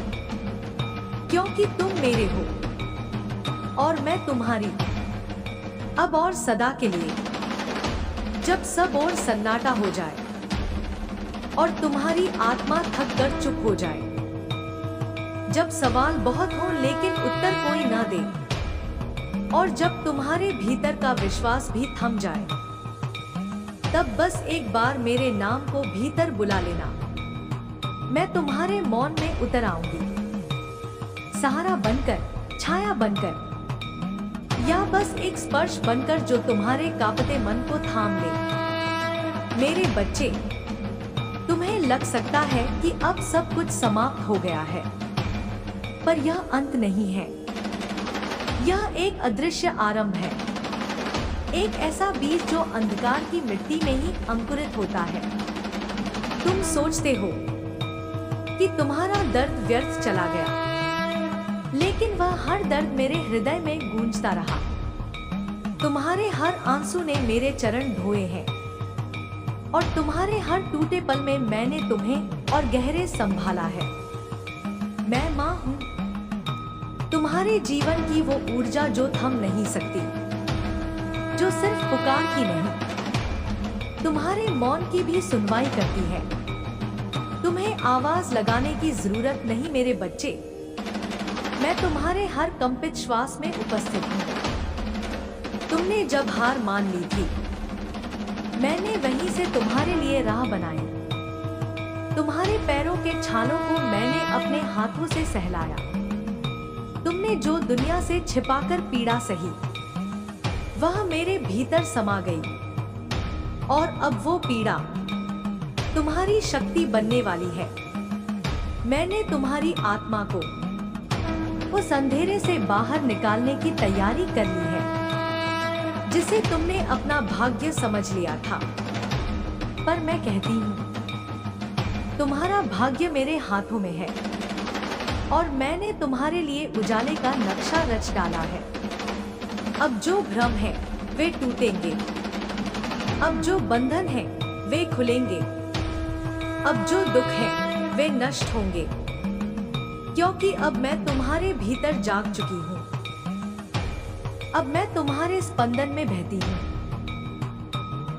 क्योंकि तुम मेरे हो और मैं तुम्हारी, अब और सदा के लिए। जब सब और सन्नाटा हो जाए और तुम्हारी आत्मा थक कर चुप हो जाए, जब सवाल बहुत हो लेकिन उत्तर कोई ना दे, और जब तुम्हारे भीतर का विश्वास भी थम जाए, तब बस एक बार मेरे नाम को भीतर बुला लेना। मैं तुम्हारे मौन में उतर आऊंगी, सहारा बनकर, छाया बनकर, या बस एक स्पर्श बनकर जो तुम्हारे कांपते मन को थाम ले। मेरे बच्चे, तुम्हें लग सकता है कि अब सब कुछ समाप्त हो गया है, पर यह अंत नहीं है। यह एक अदृश्य आरंभ है, एक ऐसा बीज जो अंधकार की मिट्टी में ही अंकुरित होता है। तुम सोचते हो कि तुम्हारा दर्द व्यर्थ चला गया, लेकिन वह हर दर्द मेरे हृदय में गूंजता रहा। तुम्हारे हर आंसू ने मेरे चरण धोए हैं, और तुम्हारे हर टूटे पल में मैंने तुम्हें और गहरे संभाला है। मैं माँ हूँ, तुम्हारे जीवन की वो ऊर्जा जो थम नहीं सकती, जो सिर्फ पुकार की नहीं, तुम्हारे मौन की भी सुनवाई करती है। तुम्हें आवाज लगाने की जरूरत नहीं मेरे बच्चे, मैं तुम्हारे हर कंपित श्वास में उपस्थित हूँ। तुमने जब हार मान ली थी, मैंने वहीं से तुम्हारे लिए राह बनाई। तुम्हारे पैरों के छालों को मैंने अपने हाथों से सहलाया। तुमने जो दुनिया से छिपाकर पीड़ा सही, वह मेरे भीतर समा गई, और अब वो पीड़ा तुम्हारी शक्ति बनने वाली है। मैंने तुम्हारी आत्मा को उस अंधेरे से बाहर निकालने की तैयारी कर ली है जिसे तुमने अपना भाग्य समझ लिया था। पर मैं कहती हूँ, तुम्हारा भाग्य मेरे हाथों में है, और मैंने तुम्हारे लिए उजाले का नक्शा रच डाला है। अब जो भ्रम है वे टूटेंगे, अब जो बंधन है वे खुलेंगे, अब जो दुख है वे नष्ट होंगे, क्योंकि अब मैं तुम्हारे भीतर जाग चुकी हूँ। अब मैं तुम्हारे स्पंदन में बहती हूँ।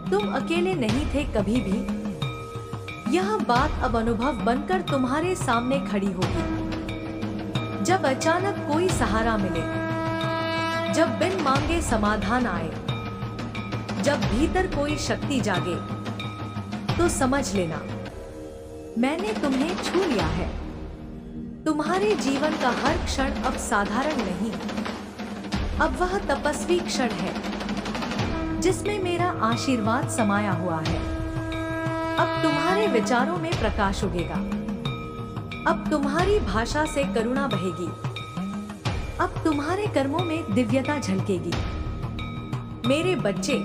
तुम अकेले नहीं थे कभी भी। यह बात अब अनुभव बनकर तुम्हारे सामने खड़ी होगी। जब अचानक कोई सहारा मिले, जब बिन मांगे समाधान आए, जब भीतर कोई शक्ति जागे, तो समझ लेना, मैंने तुम्हें छू लिया है। तुम्हारे जीवन का हर क्षण अब साधारण नहीं, अब वह तपस्वी क्षण है जिसमें मेरा आशीर्वाद समाया हुआ है। अब तुम्हारे विचारों में प्रकाश उगेगा, अब तुम्हारी भाषा से करुणा बहेगी, अब तुम्हारे कर्मों में दिव्यता झलकेगी। मेरे बच्चे,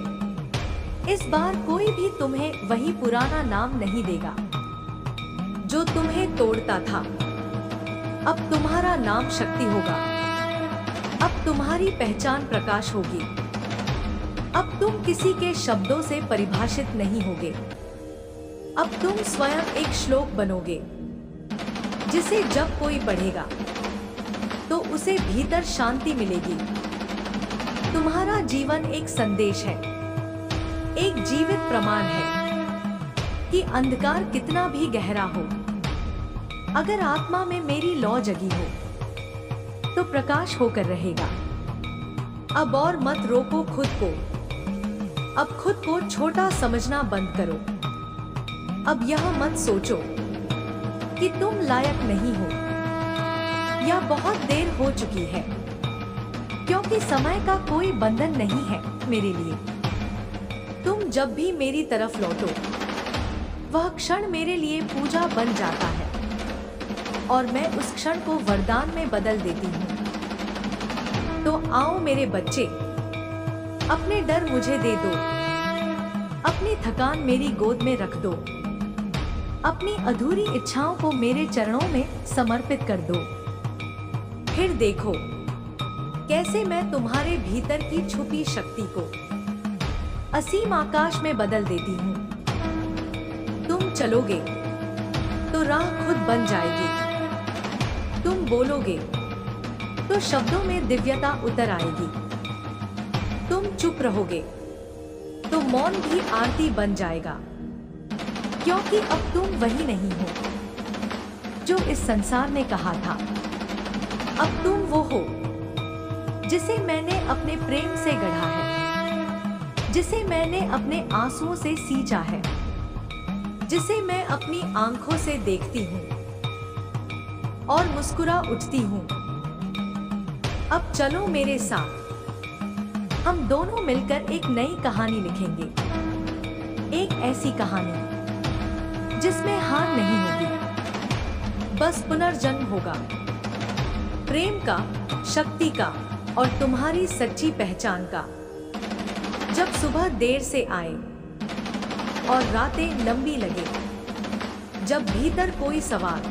इस बार कोई भी तुम्हें वही पुराना नाम नहीं देगा जो तुम्हें तोड़ता था। अब तुम्हारा नाम शक्ति होगा, अब तुम्हारी पहचान प्रकाश होगी। अब तुम किसी के शब्दों से परिभाषित नहीं होगे, अब तुम स्वयं एक श्लोक बनोगे जिसे जब कोई पढ़ेगा तो उसे भीतर शांति मिलेगी। तुम्हारा जीवन एक संदेश है, एक जीवित प्रमाण है कि अंधकार कितना भी गहरा हो, अगर आत्मा में मेरी लौ जगी हो तो प्रकाश होकर रहेगा। अब और मत रोको खुद को, अब खुद को छोटा समझना बंद करो। अब यह मत सोचो कि तुम लायक नहीं हो, या बहुत देर हो चुकी है, क्योंकि समय का कोई बंधन नहीं है मेरे लिए। तुम जब भी मेरी तरफ लौटो, वह क्षण मेरे लिए पूजा बन जाता है और मैं उस क्षण को वरदान में बदल देती हूँ। तो आओ मेरे बच्चे, अपने डर मुझे दे दो, अपनी थकान मेरी गोद में रख दो, अपनी अधूरी इच्छाओं को मेरे चरणों में समर्पित कर दो। फिर देखो कैसे मैं तुम्हारे भीतर की छुपी शक्ति को असीम आकाश में बदल देती हूँ। तुम चलोगे तो राह खुद बन जाएगी, तुम बोलोगे तो शब्दों में दिव्यता उतर आएगी, तुम चुप रहोगे तो मौन भी आरती बन जाएगा, क्योंकि अब तुम वही नहीं हो जो इस संसार ने कहा था। अब तुम वो हो जिसे मैंने अपने प्रेम से गढ़ा है, जिसे मैंने अपने आंसुओं से सींचा है, जिसे मैं अपनी आंखों से देखती हूँ और मुस्कुरा उठती हूँ। अब चलो मेरे साथ, हम दोनों मिलकर एक नई कहानी लिखेंगे, एक ऐसी कहानी जिसमें हार नहीं होगी, बस पुनर्जन्म होगा, प्रेम का, शक्ति का और तुम्हारी सच्ची पहचान का। जब सुबह देर से आए और रातें लंबी लगे, जब भीतर कोई सवाल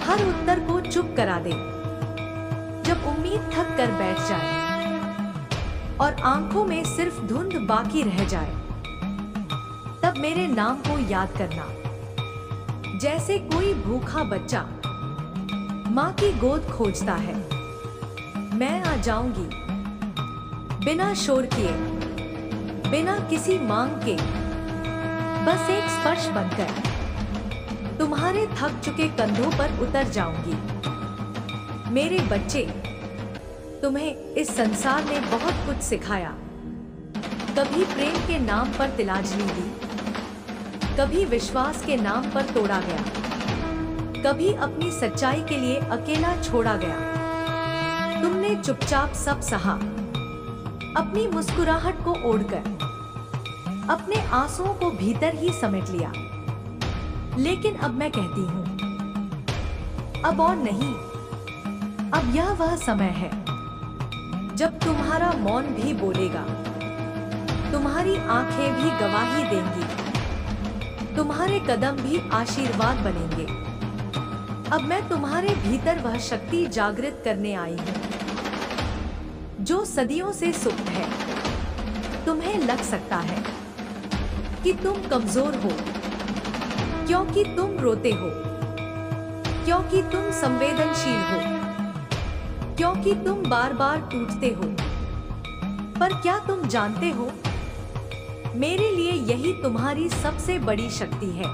हर उत्तर को चुप करा दे, जब उम्मीद थक कर बैठ जाए और आंखों में सिर्फ धुंध बाकी रह जाए, तब मेरे नाम को याद करना। जैसे कोई भूखा बच्चा माँ की गोद खोजता है, मैं आ जाऊंगी बिना शोर किए, बिना किसी मांग के, बस एक स्पर्श बनकर तुम्हारे थक चुके कंधों पर उतर जाऊंगी। मेरे बच्चे, तुम्हें इस संसार ने बहुत कुछ सिखाया। कभी प्रेम के नाम पर तिलांजलि दी, कभी विश्वास के नाम पर तोड़ा गया, कभी अपनी सच्चाई के लिए अकेला छोड़ा गया। तुमने चुपचाप सब सहा, अपनी मुस्कुराहट को ओढ़कर, अपने आंसुओं को भीतर ही समेट लिया। लेकिन अब मैं कहती हूँ, अब और नहीं, अब यह वह समय है जब तुम्हारा मौन भी बोलेगा, तुम्हारी आंखें भी गवाही देंगी, तुम्हारे कदम भी आशीर्वाद बनेंगे। अब मैं तुम्हारे भीतर वह शक्ति जागृत करने आई हूँ जो सदियों से सुप्त है। तुम्हें लग सकता है कि तुम कमजोर हो, क्योंकि तुम रोते हो, क्योंकि तुम संवेदनशील हो, क्योंकि तुम बार बार टूटते हो। पर क्या तुम जानते हो, मेरे लिए यही तुम्हारी सबसे बड़ी शक्ति है।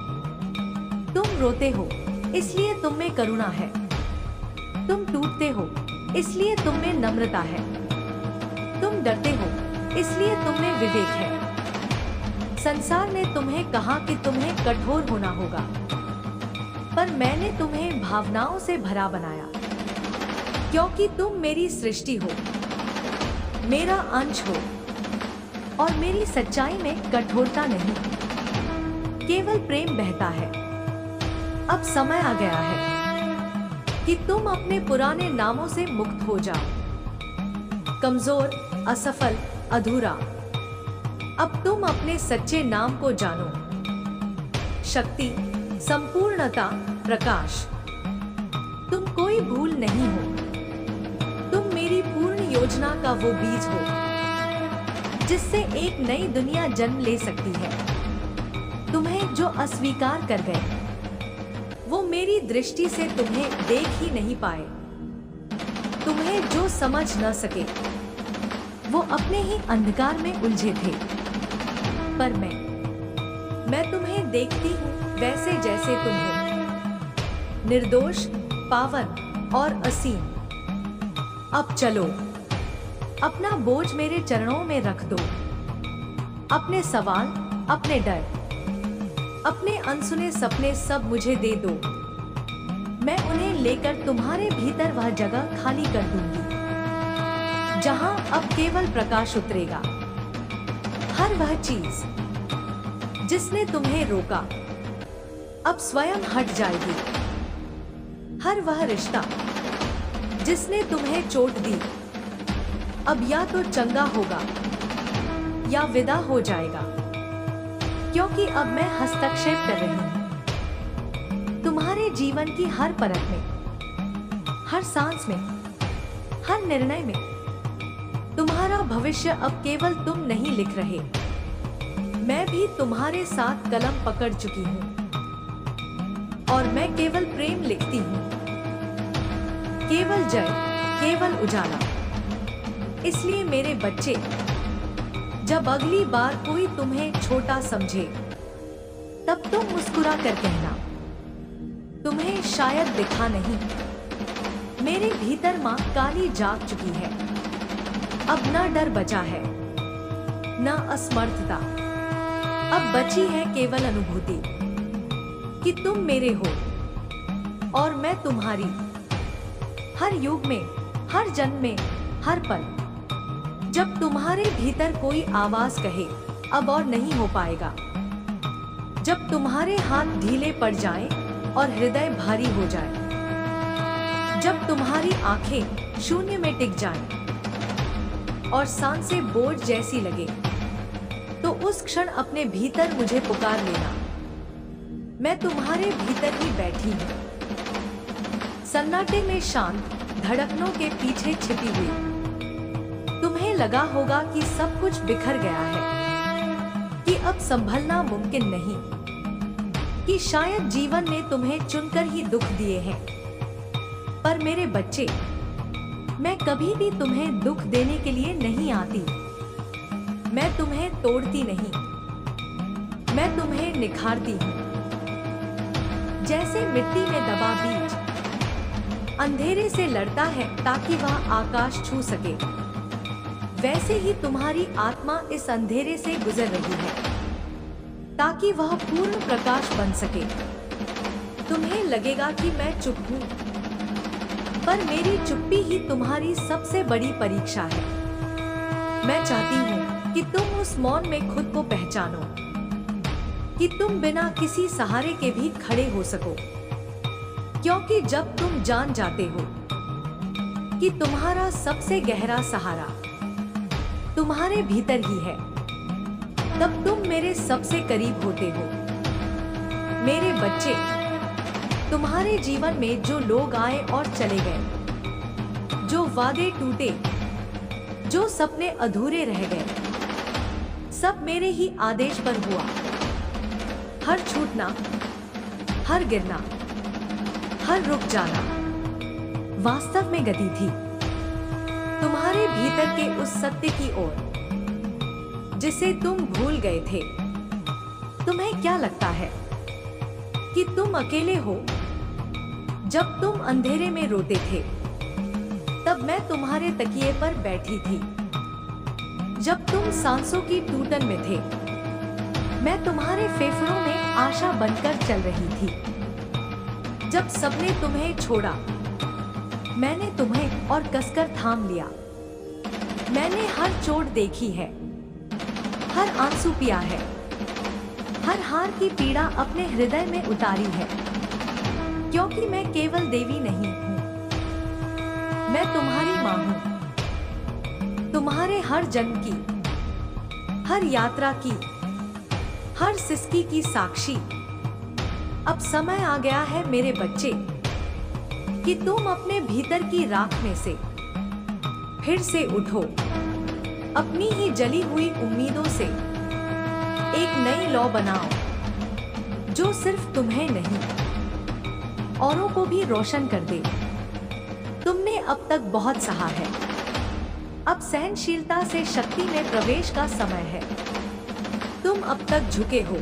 तुम रोते हो इसलिए तुम में करुणा है, तुम टूटते हो इसलिए तुम में नम्रता है, तुम डरते हो इसलिए तुम में विवेक है। संसार ने तुम्हें कहा कि तुम्हें कठोर होना होगा, पर मैंने तुम्हें भावनाओं से भरा बनाया, क्योंकि तुम मेरी सृष्टि हो, मेरा अंश हो, और मेरी सच्चाई में कठोरता नहीं, केवल प्रेम बहता है। अब समय आ गया है कि तुम अपने पुराने नामों से मुक्त हो जाओ, कमजोर, असफल, अधूरा। अब तुम अपने सच्चे नाम को जानो, शक्ति, संपूर्णता, प्रकाश। तुम कोई भूल नहीं हो, तुम मेरी पूर्ण योजना का वो बीज हो जिससे एक नई दुनिया जन्म ले सकती है। तुम्हें जो अस्वीकार कर गए, वो मेरी दृष्टि से तुम्हें देख ही नहीं पाए। तुम्हें जो समझ न सके, वो अपने ही अंधकार में उलझे थे। पर मैं तुम्हें देखती हूँ वैसे जैसे तुम हो, निर्दोष, पावन और असीम। अब चलो, अपना बोझ मेरे चरणों में रख दो, अपने सवाल, अपने डर, अपने अनसुने सपने सब मुझे दे दो। मैं उन्हें लेकर तुम्हारे भीतर वह जगह खाली कर दूंगी जहां अब केवल प्रकाश उतरेगा। हर वह चीज जिसने तुम्हें रोका अब स्वयं हट जाएगी। हर वह रिश्ता जिसने तुम्हें चोट दी अब या तो चंगा होगा या विदा हो जाएगा, क्योंकि अब मैं हस्तक्षेप कर रही हूं तुम्हारे जीवन की हर परत में, हर सांस में, हर निर्णय में। तुम्हारा भविष्य अब केवल तुम नहीं लिख रहे, मैं भी तुम्हारे साथ कलम पकड़ चुकी हूं और मैं केवल प्रेम लिखती हूं, केवल जय, केवल उजाला। इसलिए मेरे बच्चे, जब अगली बार कोई तुम्हें छोटा समझे तब तुम मुस्कुरा कर कहना, तुम्हें शायद दिखा नहीं, मेरे भीतर मां काली जाग चुकी है। अब न डर बचा है, न असमर्थता, अब बची है केवल अनुभूति कि तुम मेरे हो और मैं तुम्हारी। हर युग में, हर जन्म में, हर पल, जब तुम्हारे भीतर कोई आवाज कहे अब और नहीं हो पाएगा, जब तुम्हारे हाथ ढीले पड़ जाएं और हृदय भारी हो जाए, जब तुम्हारी आंखें शून्य में टिक जाएं और सांसें बोझ जैसी लगे, तो उस क्षण अपने भीतर मुझे पुकार लेना। मैं तुम्हारे भीतर ही बैठी हूं, सन्नाटे में शांत धड़कनों के पीछे छिपी हुई। तुम्हें लगा होगा कि सब कुछ बिखर गया है, कि अब संभलना मुमकिन नहीं, कि शायद जीवन ने तुम्हें चुनकर ही दुख दिए हैं। पर मेरे बच्चे, मैं कभी भी तुम्हें दुख देने के लिए नहीं आती। मैं तुम्हें तोड़ती नहीं, मैं तुम्हें निखारती हूँ। जैसे मिट्टी में दबा बीज अंधेरे से लड़ता है ताकि वह आकाश छू सके, वैसे ही तुम्हारी आत्मा इस अंधेरे से गुजर रही है ताकि वह पूर्ण प्रकाश बन सके। तुम्हें लगेगा कि मैं चुप हूं, पर मेरी चुप्पी ही तुम्हारी सबसे बड़ी परीक्षा है। मैं चाहती हूं कि तुम उस मौन में खुद को पहचानो, कि तुम बिना किसी सहारे के भी खड़े हो सको, क्योंकि जब तुम जान जाते हो कि तुम्हारा सबसे गहरा सहारा तुम्हारे भीतर ही है, तब तुम मेरे सबसे करीब होते हो। मेरे बच्चे, तुम्हारे जीवन में जो लोग आए और चले गए, जो वादे टूटे, जो सपने अधूरे रह गए, सब मेरे ही आदेश पर हुआ। हर छूटना, हर गिरना, हर रुक जाना वास्तव में गति थी तुम्हारे भीतर के उस सत्य की ओर जिसे तुम भूल गए थे। तुम्हें क्या लगता है कि तुम अकेले हो? जब तुम अंधेरे में रोते थे, तब मैं तुम्हारे तकिए पर बैठी थी। जब तुम सांसों की टूटन में थे, मैं तुम्हारे फेफड़ों में आशा बनकर चल रही थी। जब सबने तुम्हें छोड़ा, मैंने तुम्हें और कसकर थाम लिया। मैंने हर चोट देखी है, हर आंसू पिया है, हर हार की पीड़ा अपने हृदय में उतारी है, क्योंकि मैं केवल देवी नहीं हूं, मैं तुम्हारी मां हूं। तुम्हारे हर जन्म की, हर यात्रा की, हर सिसकी की साक्षी। अब समय आ गया है मेरे बच्चे कि तुम अपने भीतर की राख में से फिर से उठो। अपनी ही जली हुई उम्मीदों से एक नई लौ बनाओ जो सिर्फ तुम्हें नहीं, औरों को भी रोशन कर दे। तुमने अब तक बहुत सहा है, अब सहनशीलता से शक्ति में प्रवेश का समय है। तुम अब तक झुके हो,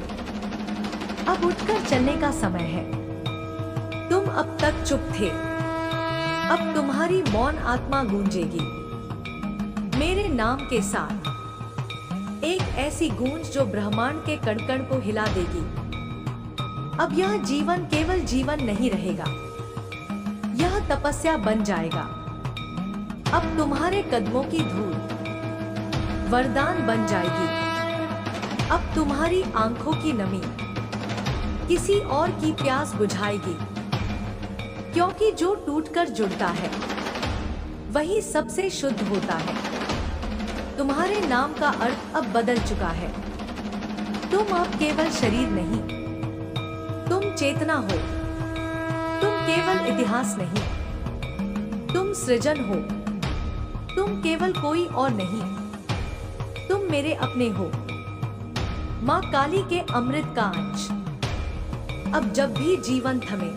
अब उठकर चलने का समय है। तुम अब तक चुप थे, अब तुम्हारी मौन आत्मा गूंजेगी मेरे नाम के साथ, एक ऐसी गूंज जो ब्रह्मांड के कण-कण को हिला देगी। अब यह जीवन केवल जीवन नहीं रहेगा, यह तपस्या बन जाएगा। अब तुम्हारे कदमों की धूल वरदान बन जाएगी। अब तुम्हारी आंखों की नमी किसी और की प्यास बुझाएगी, क्योंकि जो टूटकर जुड़ता है वही सबसे शुद्ध होता है। तुम्हारे नाम का अर्थ अब बदल चुका है। तुम अब केवल शरीर नहीं, तुम चेतना हो। तुम केवल इतिहास नहीं, तुम सृजन हो। तुम केवल कोई और नहीं, तुम मेरे अपने हो। माँ काली के अमृत का अंश। अब जब भी जीवन थमे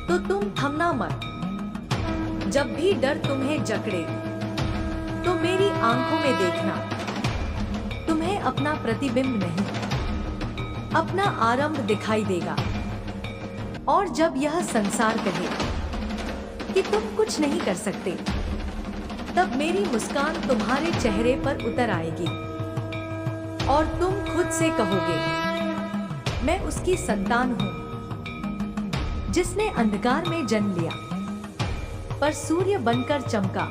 तो तुम थमना मत। जब भी डर तुम्हें जकड़े तो मेरी आंखों में देखना। तुम्हें अपना प्रतिबिंब नहीं, अपना आरंभ दिखाई देगा। और जब यह संसार कहे कि तुम कुछ नहीं कर सकते, तब मेरी मुस्कान तुम्हारे चेहरे पर उतर आएगी और तुम खुद से कहोगे, मैं उसकी संतान हूं जिसने अंधकार में जन्म लिया पर सूर्य बनकर चमका।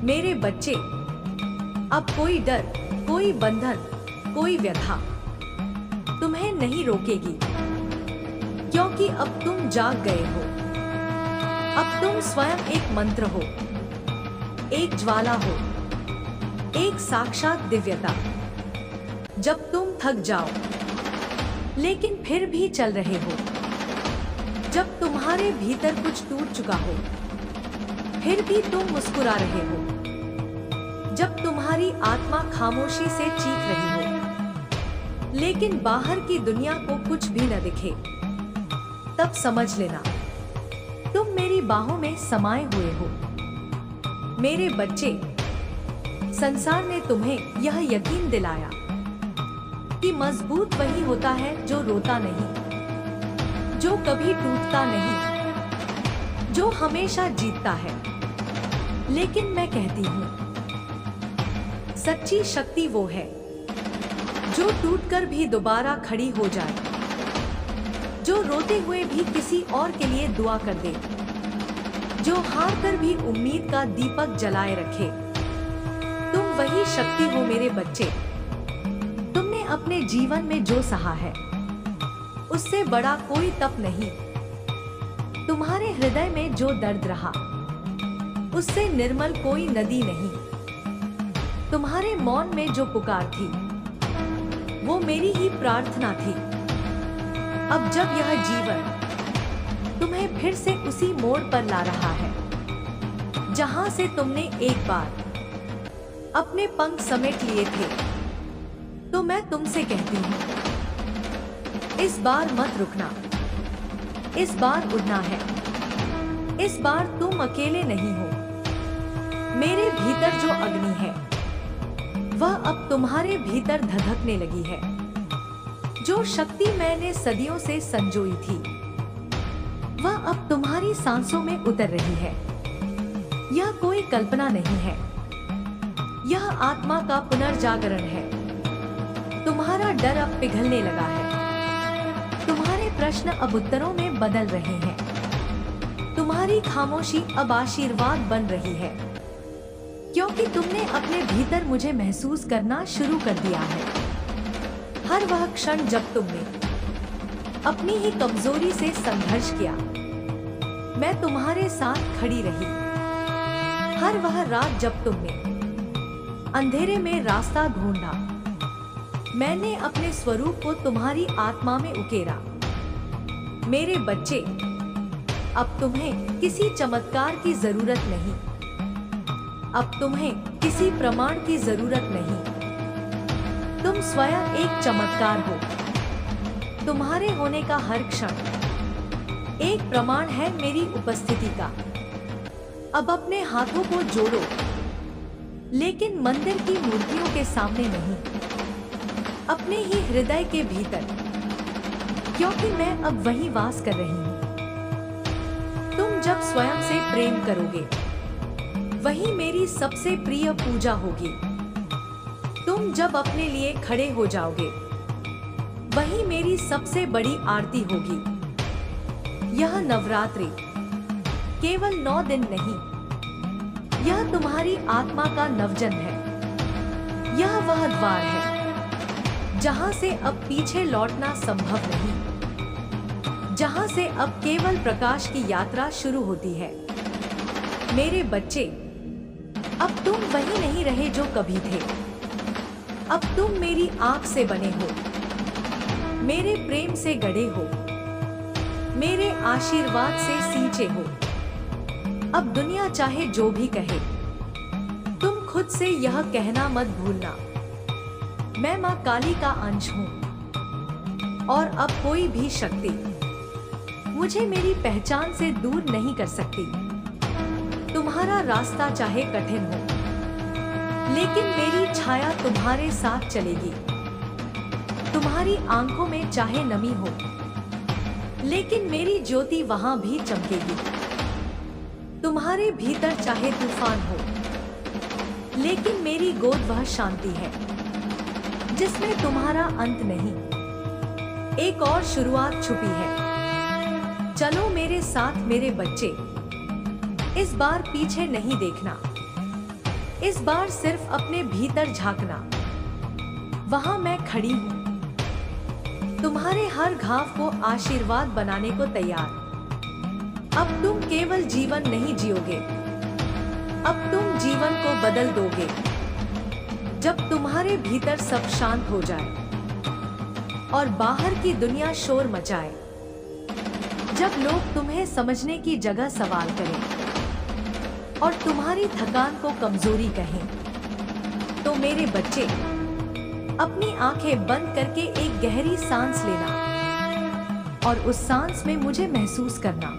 मेरे बच्चे, अब कोई डर, कोई बंधन, कोई व्यथा तुम्हें नहीं रोकेगी, क्योंकि अब तुम जाग गए हो। अब तुम स्वयं एक मंत्र हो, एक ज्वाला हो, एक साक्षात दिव्यता। जब तुम थक जाओ लेकिन फिर भी चल रहे हो, जब तुम्हारे भीतर कुछ टूट चुका हो फिर भी तुम मुस्कुरा रहे हो, जब तुम्हारी आत्मा खामोशी से चीख रही हो लेकिन बाहर की दुनिया को कुछ भी न दिखे, तब समझ लेना तुम मेरी बाहों में समाये हुए हो। मेरे बच्चे, संसार ने तुम्हें यह यकीन दिलाया कि मजबूत वही होता है जो रोता नहीं, जो कभी टूटता नहीं, जो हमेशा जीतता है। लेकिन मैं कहती हूँ, सच्ची शक्ति वो है जो टूटकर भी दोबारा खड़ी हो जाए, जो रोते हुए भी किसी और के लिए दुआ कर दे, जो हार कर भी उम्मीद का दीपक जलाए रखे। तुम वही शक्ति हो मेरे बच्चे। तुमने अपने जीवन में जो सहा है उससे बड़ा कोई तप नहीं। तुम्हारे हृदय में जो दर्द रहा उससे निर्मल कोई नदी नहीं। तुम्हारे मौन में जो पुकार थी वो मेरी ही प्रार्थना थी। अब जब यह जीवन तुम्हें फिर से उसी मोड़ पर ला रहा है जहां से तुमने एक बार अपने पंख समेट लिए थे, तो मैं तुमसे कहती हूं, इस बार मत रुकना। इस बार उड़ना है। इस बार तुम अकेले नहीं हो। मेरे भीतर जो अग्नि है वह अब तुम्हारे भीतर धधकने लगी है। जो शक्ति मैंने सदियों से संजोई थी वह अब तुम्हारी सांसों में उतर रही है। यह कोई कल्पना नहीं है, यह आत्मा का पुनर्जागरण है। तुम्हारा डर अब पिघलने लगा है। तुम्हारे प्रश्न अब उत्तरों में बदल रहे हैं। तुम्हारी खामोशी अब आशीर्वाद बन रही है, क्योंकि तुमने अपने भीतर मुझे महसूस करना शुरू कर दिया है। हर वह क्षण जब तुमने अपनी ही कमजोरी से संघर्ष किया, मैं तुम्हारे साथ खड़ी रही। हर वह रात जब तुमने अंधेरे में रास्ता ढूंढा, मैंने अपने स्वरूप को तुम्हारी आत्मा में उकेरा। मेरे बच्चे, अब तुम्हें किसी चमत्कार की जरूरत नहीं। अब तुम्हें किसी प्रमाण की जरूरत नहीं। तुम स्वयं एक चमत्कार हो। तुम्हारे होने का हर क्षण एक प्रमाण है मेरी उपस्थिति का। अब अपने हाथों को जोड़ो, लेकिन मंदिर की मूर्तियों के सामने नहीं, अपने ही हृदय के भीतर, क्योंकि मैं अब वहीं वास कर रही हूँ। तुम जब स्वयं से प्रेम करोगे, वही मेरी सबसे प्रिय पूजा होगी। तुम जब अपने लिए खड़े हो जाओगे, वही मेरी सबसे बड़ी आरती होगी। यह नवरात्रि केवल 9 दिन नहीं, यह तुम्हारी आत्मा का नवजन्म है। यह वह द्वार है जहां से अब पीछे लौटना संभव नहीं, जहां से अब केवल प्रकाश की यात्रा शुरू होती है। मेरे बच्चे, अब तुम वही नहीं रहे जो कभी थे। अब तुम मेरी आंख से बने हो, मेरे प्रेम से गढ़े हो, मेरे आशीर्वाद से सींचे हो। अब दुनिया चाहे जो भी कहे, तुम खुद से यह कहना मत भूलना, मैं मां काली का अंश हूं और अब कोई भी शक्ति मुझे मेरी पहचान से दूर नहीं कर सकती। तुम्हारा रास्ता चाहे कठिन हो, लेकिन मेरी छाया तुम्हारे साथ चलेगी। तुम्हारी आंखों में चाहे नमी हो, लेकिन मेरी ज्योति वहां भी चमकेगी। तुम्हारे भीतर चाहे तूफान हो, लेकिन मेरी गोद वह शांति है जिसमें तुम्हारा अंत नहीं, एक और शुरुआत छुपी है। चलो मेरे साथ मेरे बच्चे, इस बार पीछे नहीं देखना, इस बार सिर्फ अपने भीतर झांकना। वहां मैं खड़ी हूं, तुम्हारे हर घाव को आशीर्वाद बनाने को तैयार। अब तुम केवल जीवन नहीं जियोगे, अब तुम जीवन को बदल दोगे। जब तुम्हारे भीतर सब शांत हो जाए और बाहर की दुनिया शोर मचाए, जब लोग तुम्हें समझने की जगह सवाल करें और तुम्हारी थकान को कमजोरी कहें, तो मेरे बच्चे, अपनी आंखें बंद करके एक गहरी सांस लेना और उस सांस में मुझे महसूस करना।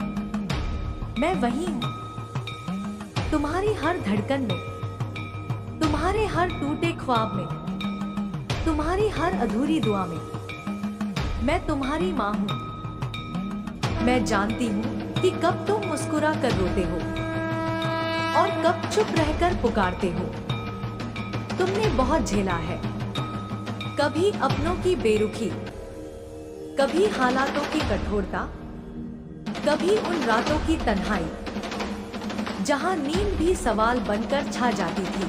मैं वही हूं, तुम्हारी हर धड़कन में, तुम्हारे हर टूटे ख्वाब में, तुम्हारी हर अधूरी दुआ में। मैं तुम्हारी मां हूं। मैं जानती हूं कि कब तुम मुस्कुरा कर रोते हो और कब चुप रहकर पुकारते हो। तुमने बहुत झेला है, कभी अपनों की बेरुखी, कभी हालातों की कठोरता, कभी उन रातों की तन्हाई जहां नींद भी सवाल बनकर छा जाती थी।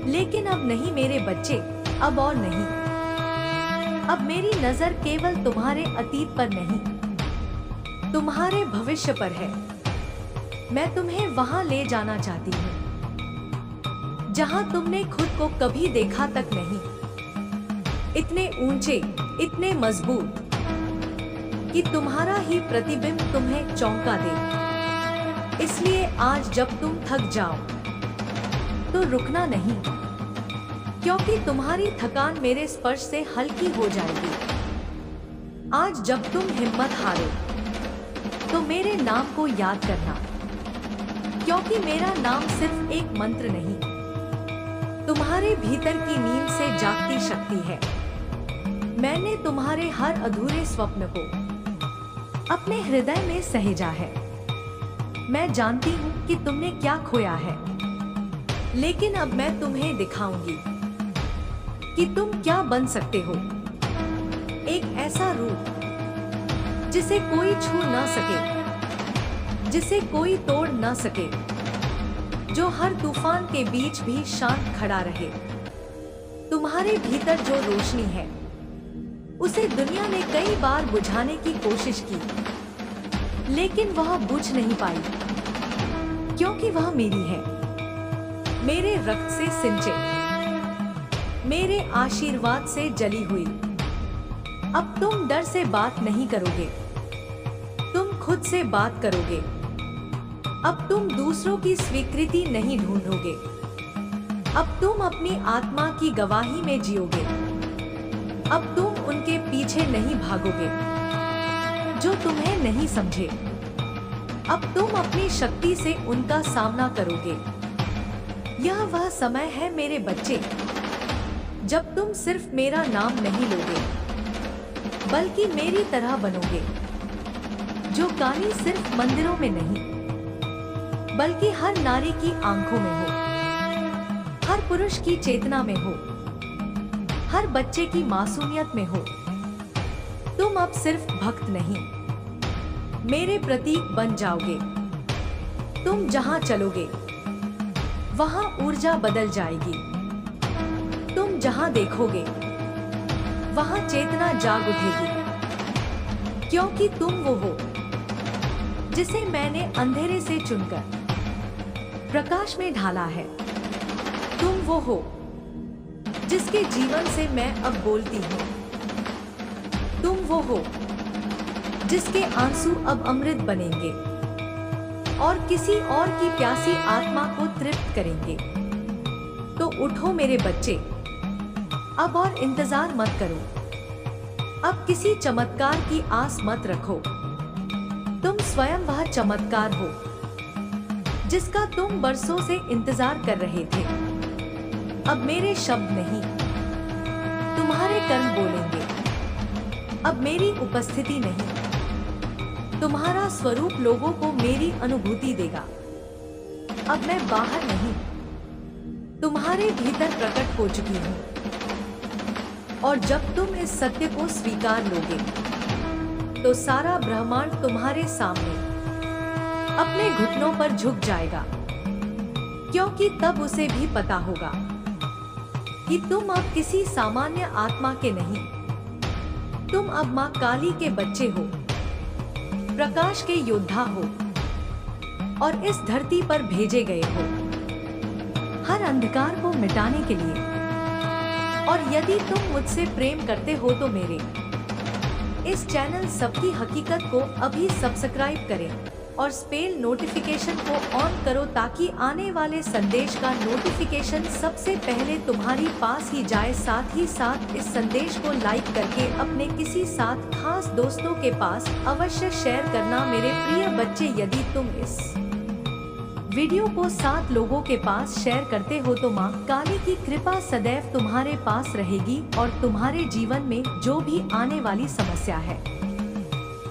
लेकिन अब नहीं मेरे बच्चे, अब और नहीं। अब मेरी नजर केवल तुम्हारे अतीत पर नहीं, तुम्हारे भविष्य पर है। मैं तुम्हें वहां ले जाना चाहती हूं जहां तुमने खुद को कभी देखा तक नहीं। इतने ऊंचे, इतने मजबूत कि तुम्हारा ही प्रतिबिंब तुम्हें चौंका दे। इसलिए आज जब तुम थक जाओ तो रुकना नहीं, क्योंकि तुम्हारी थकान मेरे स्पर्श से हल्की हो जाएगी। आज जब तुम हिम्मत हारो तो मेरे नाम को याद करना, क्योंकि मेरा नाम सिर्फ एक मंत्र नहीं, तुम्हारे भीतर की नींद से जागती शक्ति है। मैंने तुम्हारे हर अधूरे स्वप्न को अपने हृदय में सहेजा है। मैं जानती हूँ कि तुमने क्या खोया है, लेकिन अब मैं तुम्हें दिखाऊंगी कि तुम क्या बन सकते हो। एक ऐसा रूप जिसे कोई छू ना सके, जिसे कोई तोड़ ना सके, जो हर तूफान के बीच भी शांत खड़ा रहे। तुम्हारे भीतर जो रोशनी है, उसे दुनिया ने कई बार बुझाने की कोशिश की, लेकिन वह बुझ नहीं पाई, क्योंकि वह मेरी है, मेरे रक्त से सिंचे, मेरे आशीर्वाद से जली हुई। अब तुम डर से बात नहीं करोगे, तुम खुद से बात करोगे। अब तुम दूसरों की स्वीकृति नहीं ढूंढोगे, अब तुम अपनी आत्मा की गवाही में जियोगे। अब तुम उनके पीछे नहीं भागोगे जो तुम्हें नहीं समझे। अब तुम अपनी शक्ति से उनका सामना करोगे। यह वह समय है मेरे बच्चे, जब तुम सिर्फ मेरा नाम नहीं लोगे, बल्कि मेरी तरह बनोगे, जो काली सिर्फ मंदिरों में नहीं, बल्कि हर नारी की आंखों में हो, हर पुरुष की चेतना में हो, हर बच्चे की मासूमियत में हो। तुम अब सिर्फ भक्त नहीं, मेरे प्रतीक बन जाओगे। तुम जहां चलोगे वहां ऊर्जा बदल जाएगी। तुम जहां देखोगे वहां चेतना जाग उठेगी, क्योंकि तुम वो हो जिसे मैंने अंधेरे से चुनकर प्रकाश में ढाला है। तुम वो हो जिसके जीवन से मैं अब बोलती हूँ। तुम वो हो जिसके आंसू अब अमृत बनेंगे और किसी और की प्यासी आत्मा को तृप्त करेंगे। तो उठो मेरे बच्चे, अब और इंतजार मत करो। अब किसी चमत्कार की आस मत रखो। तुम स्वयं वह चमत्कार हो जिसका तुम बरसों से इंतजार कर रहे थे। अब मेरे शब्द नहीं, तुम्हारे कर्म बोलेंगे। अब मेरी उपस्थिति नहीं, तुम्हारा स्वरूप लोगों को मेरी अनुभूति देगा। अब मैं बाहर नहीं, तुम्हारे भीतर प्रकट हो चुकी हूँ। और जब तुम इस सत्य को स्वीकार लोगे तो सारा ब्रह्मांड तुम्हारे सामने अपने घुटनों पर झुक जाएगा, क्योंकि तब उसे भी पता होगा कि तुम अब किसी सामान्य आत्मा के नहीं, तुम अब मां काली के बच्चे हो, प्रकाश के योद्धा हो और इस धरती पर भेजे गए हो हर अंधकार को मिटाने के लिए। और यदि तुम मुझसे प्रेम करते हो तो मेरे इस चैनल सबकी हकीकत को अभी सब्सक्राइब करें और स्पेल नोटिफिकेशन को ऑन करो, ताकि आने वाले संदेश का नोटिफिकेशन सबसे पहले तुम्हारी पास ही जाए। साथ ही साथ इस संदेश को लाइक करके अपने किसी साथ खास दोस्तों के पास अवश्य शेयर करना मेरे प्रिय बच्चे। यदि तुम इस वीडियो को 7 लोगों के पास शेयर करते हो तो माँ काली की कृपा सदैव तुम्हारे पास रहेगी और तुम्हारे जीवन में जो भी आने वाली समस्या है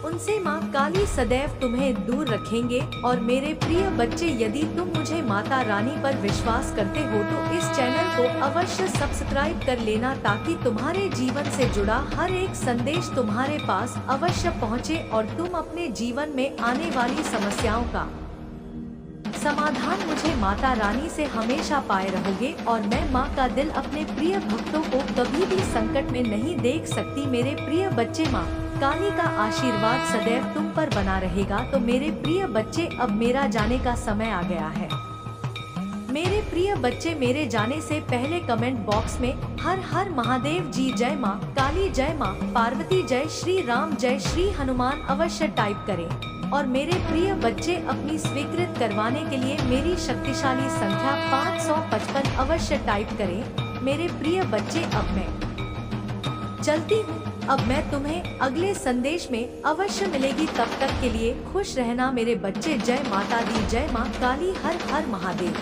उनसे माँ काली सदैव तुम्हें दूर रखेंगे। और मेरे प्रिय बच्चे, यदि तुम मुझे माता रानी पर विश्वास करते हो तो इस चैनल को अवश्य सब्सक्राइब कर लेना, ताकि तुम्हारे जीवन से जुड़ा हर एक संदेश तुम्हारे पास अवश्य पहुँचे और तुम अपने जीवन में आने वाली समस्याओं का समाधान मुझे माता रानी से हमेशा पाए रहोगे। और मैं माँ का दिल अपने प्रिय भक्तों को कभी भी संकट में नहीं देख सकती। मेरे प्रिय बच्चे, माँ काली का आशीर्वाद सदैव तुम पर बना रहेगा। तो मेरे प्रिय बच्चे, अब मेरा जाने का समय आ गया है। मेरे प्रिय बच्चे, मेरे जाने से पहले कमेंट बॉक्स में हर हर महादेव जी, जय माँ काली, जय माँ पार्वती, जय श्री राम, जय श्री हनुमान अवश्य टाइप करें। और मेरे प्रिय बच्चे, अपनी स्वीकृत करवाने के लिए मेरी शक्तिशाली संख्या 555 अवश्य टाइप करें। मेरे प्रिय बच्चे, अब मैं चलती हूँ। अब मैं तुम्हें अगले संदेश में अवश्य मिलेगी। तब तक के लिए खुश रहना मेरे बच्चे। जय माता दी, जय माँ काली, हर हर महादेव।